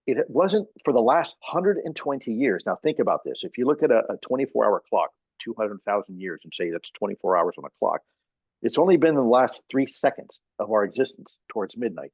It wasn't for the last 120 years. Now think about this. If you look at a 24-hour clock, 200,000 years, and say that's 24 hours on a clock, it's only been in the last 3 seconds of our existence towards midnight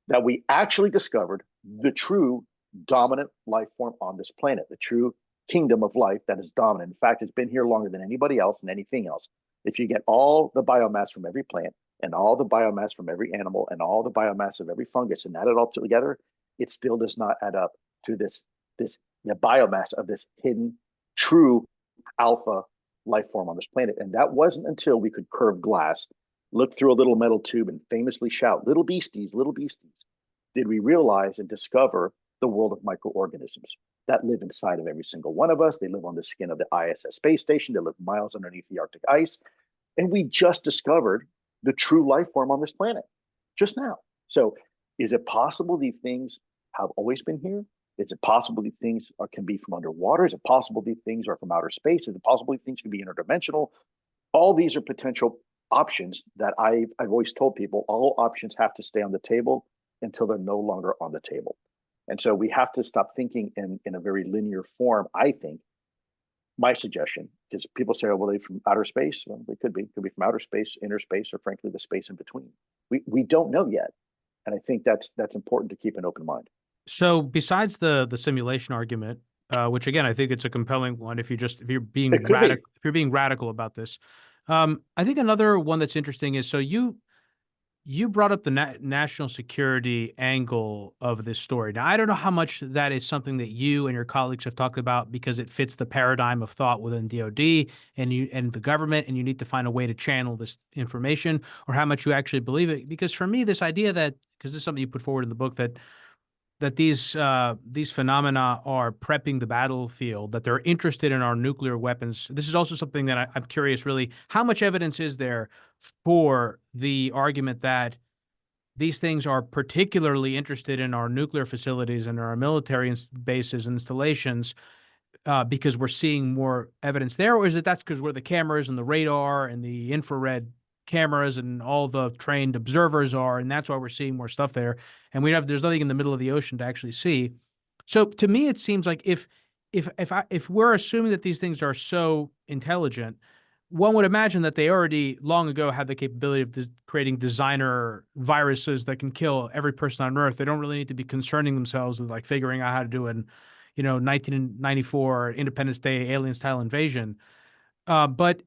that we actually discovered the true dominant life form on this planet, the true kingdom of life that is dominant. In fact, it's been here longer than anybody else and anything else. If you get all the biomass from every plant and all the biomass from every animal and all the biomass of every fungus and add it all together, it still does not add up to the biomass of this hidden, true alpha life form on this planet. And that wasn't until we could curve glass, look through a little metal tube, and famously shout, little beasties, did we realize and discover the world of microorganisms that live inside of every single one of us. They live on the skin of the ISS space station. They live miles underneath the Arctic ice. And we just discovered the true life form on this planet just now. So is it possible these things have always been here? Is it possible these things can be from underwater? Is it possible these things are from outer space? Is it possible these things can be interdimensional? All these are potential options that I've always told people, all options have to stay on the table until they're no longer on the table. And so we have to stop thinking in a very linear form, I think. My suggestion is people say, oh, well, they're from outer space. Well, they could be from outer space, inner space, or frankly, the space in between. We don't know yet. And I think that's important to keep an open mind. So besides the simulation argument, which again, I think it's a compelling one if you're being radical about this. I think another one that's interesting is, so you brought up the national security angle of this story. Now, I don't know how much that is something that you and your colleagues have talked about because it fits the paradigm of thought within DoD and the government, and you need to find a way to channel this information, or how much you actually believe it. Because for me, this idea that, because this is something you put forward in the book, that these phenomena are prepping the battlefield, that they're interested in our nuclear weapons. This is also something that I'm curious, really, how much evidence is there for the argument that these things are particularly interested in our nuclear facilities and our military bases and installations because we're seeing more evidence there? Or is it that's because we're the cameras and the radar and the infrared cameras and all the trained observers are, and that's why we're seeing more stuff there, and there's nothing in the middle of the ocean to actually see? So to me, it seems like if we're assuming that these things are so intelligent, one would imagine that they already long ago had the capability of creating designer viruses that can kill every person on Earth. They don't really need to be concerning themselves with like figuring out how to do an 1994 Independence Day alien style invasion. But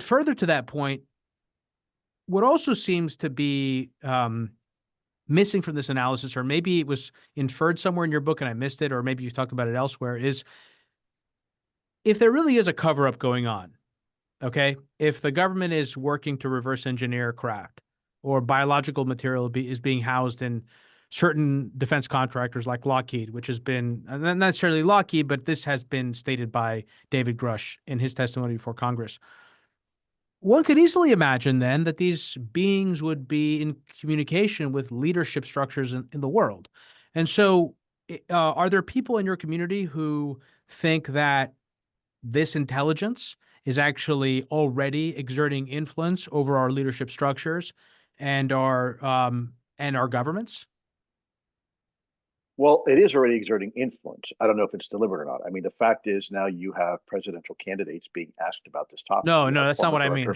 further to that point, what also seems to be missing from this analysis, or maybe it was inferred somewhere in your book and I missed it, or maybe you talked about it elsewhere, is if there really is a cover-up going on, okay, if the government is working to reverse engineer craft, or biological material is being housed in certain defense contractors like Lockheed, which has been, not necessarily Lockheed, but this has been stated by David Grush in his testimony before Congress. One could easily imagine then that these beings would be in communication with leadership structures in the world. And so are there people in your community who think that this intelligence is actually already exerting influence over our leadership structures and our governments? Well, it is already exerting influence. I don't know if it's deliberate or not. I mean, the fact is now you have presidential candidates being asked about this topic. No, that's not what I mean.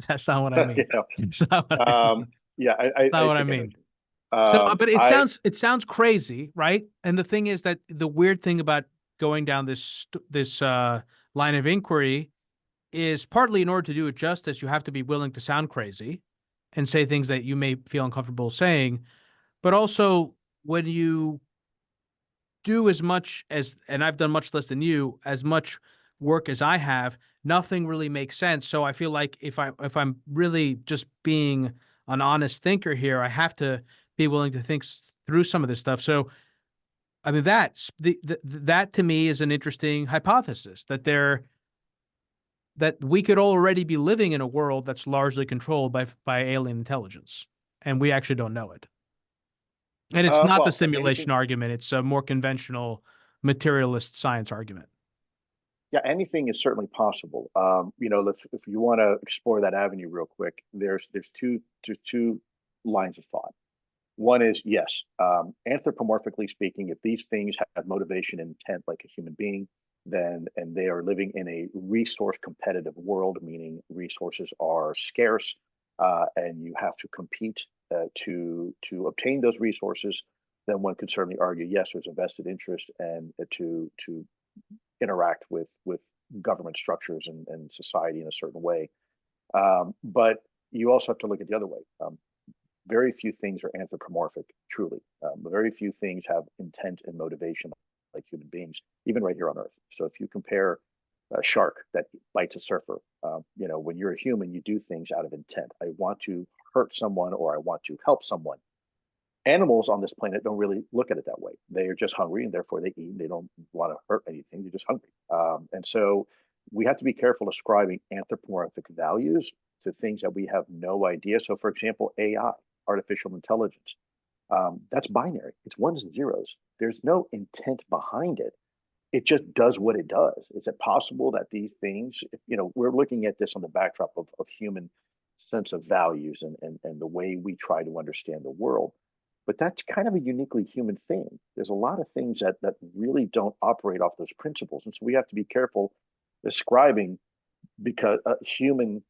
That's not what I mean. You know, It's not what I mean. yeah, That's not what I mean. So, but it sounds crazy, right? And the thing is that the weird thing about going down this line of inquiry is partly in order to do it justice, you have to be willing to sound crazy and say things that you may feel uncomfortable saying. But also, when you do as much as, and I've done much less than you, as much work as I have, nothing really makes sense. So I feel like if I'm really just being an honest thinker here, I have to be willing to think through some of this stuff. So I mean, that to me is an interesting hypothesis, that we could already be living in a world that's largely controlled by alien intelligence, and we actually don't know it. And it's not the well, simulation argument; it's a more conventional materialist science argument. yeah, anything is certainly possible. If you want to explore that avenue real quick, there's two lines of thought. One is yes, anthropomorphically speaking, if these things have motivation and intent like a human being, then and they are living in a resource competitive world, meaning resources are scarce, and you have to compete to obtain those resources, then one could certainly argue yes, there's a vested interest and to interact with government structures and society in a certain way. But you also have to look at the other way. Very few things are anthropomorphic, truly. Very few things have intent and motivation like human beings, even right here on Earth. So if you compare a shark that bites a surfer, when you're a human, you do things out of intent. I want to hurt someone or I want to help someone. Animals on this planet don't really look at it that way. They are just hungry and therefore they eat. They don't want to hurt anything. They're just hungry. And so we have to be careful ascribing anthropomorphic values to things that we have no idea. So, for example, AI, artificial intelligence, that's binary. It's ones and zeros. There's no intent behind it. It just does what it does. Is it possible that these things, we're looking at this on the backdrop of human sense of values and the way we try to understand the world? But that's kind of a uniquely human thing. There's a lot of things that really don't operate off those principles, and so we have to be careful ascribing because human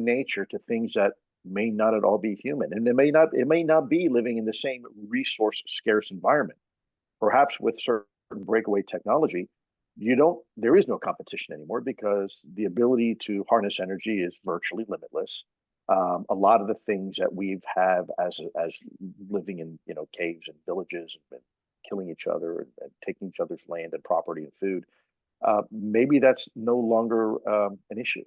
nature to things that may not at all be human, and it may not be living in the same resource scarce environment. Perhaps with certain breakaway technology, there is no competition anymore because the ability to harness energy is virtually limitless. A lot of the things that we've have as living in caves and villages and killing each other and taking each other's land and property and food, maybe that's no longer an issue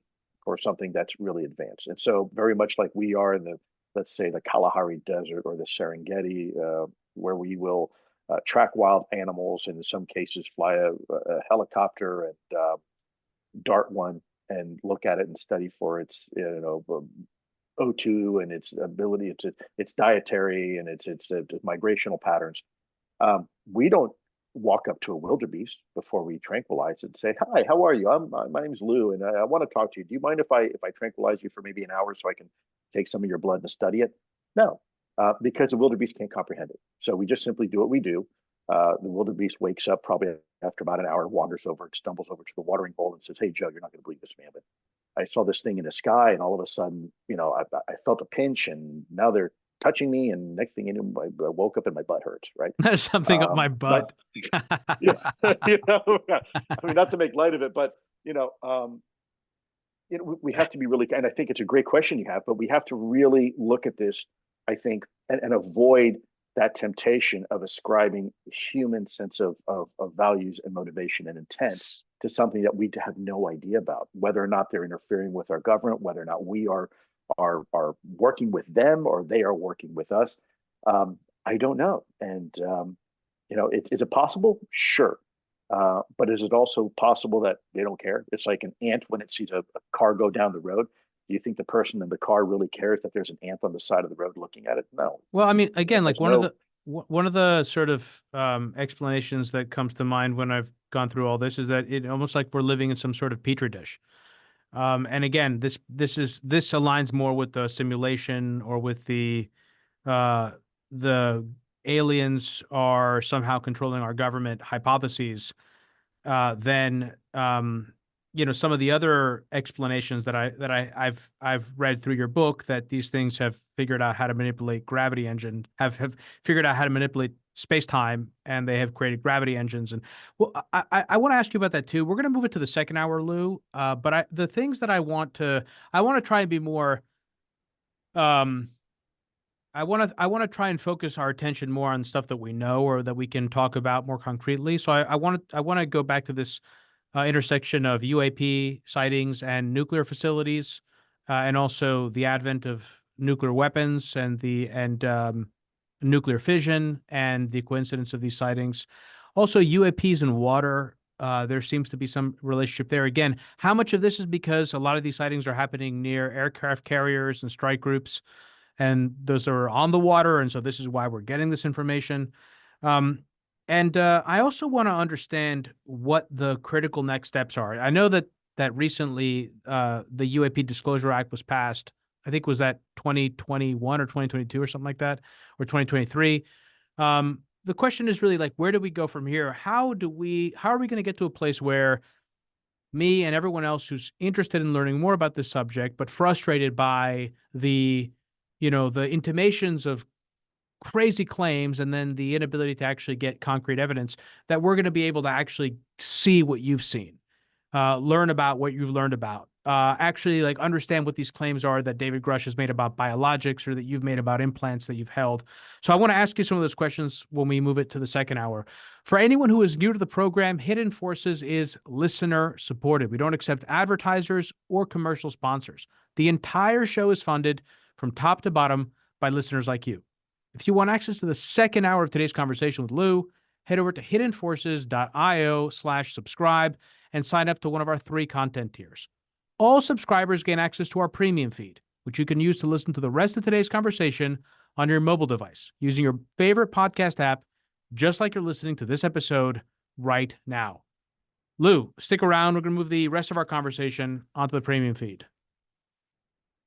or something that's really advanced. And so very much like we are in let's say the Kalahari Desert or the Serengeti, where we will track wild animals and in some cases fly a helicopter and dart one and look at it and study for its O2 and its ability, its dietary and its migrational patterns. We don't walk up to a wildebeest before we tranquilize it and say, "Hi, how are you? My name's Lou, and I want to talk to you. Do you mind if I tranquilize you for maybe an hour so I can take some of your blood and study it?" No, because the wildebeest can't comprehend it. So we just simply do what we do. The wildebeest wakes up probably after about an hour, wanders over, and stumbles over to the watering hole and says, "Hey, Joe, you're not going to believe this, man, but I saw this thing in the sky, and all of a sudden, I felt a pinch, and now they're touching me, and next thing you know, I woke up and my butt hurts." Right? There's something up my Not, butt. yeah, I mean, not to make light of it, but we have to be really, and I think it's a great question you have, but we have to really look at this, I think, and avoid that temptation of ascribing human sense of values and motivation and intent to something that we have no idea about, whether or not they're interfering with our government, whether or not we are working with them or they are working with us. I don't know. And is it possible? Sure. But is it also possible that they don't care? It's like an ant when it sees a car go down the road. Do you think the person in the car really cares that there's an ant on the side of the road looking at it? No. Well, I mean, again, like There's no. one of the sort of explanations that comes to mind when I've gone through all this is that it almost like we're living in some sort of petri dish. And again, this aligns more with the simulation or with the aliens are somehow controlling our government hypotheses than some of the other explanations that I've read through your book, that these things have figured out how to manipulate gravity engine, have figured out how to manipulate space-time, and they have created gravity engines. And well, I want to ask you about that too. We're going to move it to the second hour, Lou. But the things that I want to try and be more I want to try and focus our attention more on stuff that we know or that we can talk about more concretely. So I want to go back to this intersection of UAP sightings and nuclear facilities, and also the advent of nuclear weapons and nuclear fission and the coincidence of these sightings. Also, UAPs and water. There seems to be some relationship there. Again, how much of this is because a lot of these sightings are happening near aircraft carriers and strike groups, and those are on the water, and so this is why we're getting this information. And I also want to understand what the critical next steps are. I know that recently the UAP Disclosure Act was passed. I think was that 2021 or 2022 or something like that, or 2023. The question is really like, where do we go from here? How are we going to get to a place where me and everyone else who's interested in learning more about this subject, but frustrated by the intimations of crazy claims and then the inability to actually get concrete evidence, that we're going to be able to actually see what you've seen, learn about what you've learned about, actually like understand what these claims are that David Grush has made about biologics or that you've made about implants that you've held. So I want to ask you some of those questions when we move it to the second hour. For anyone who is new to the program, Hidden Forces is listener supported. We don't accept advertisers or commercial sponsors. The entire show is funded from top to bottom by listeners like you. If you want access to the second hour of today's conversation with Lou, head over to hiddenforces.io/subscribe and sign up to one of our 3 content tiers. All subscribers gain access to our premium feed, which you can use to listen to the rest of today's conversation on your mobile device using your favorite podcast app, just like you're listening to this episode right now. Lou, stick around. We're going to move the rest of our conversation onto the premium feed.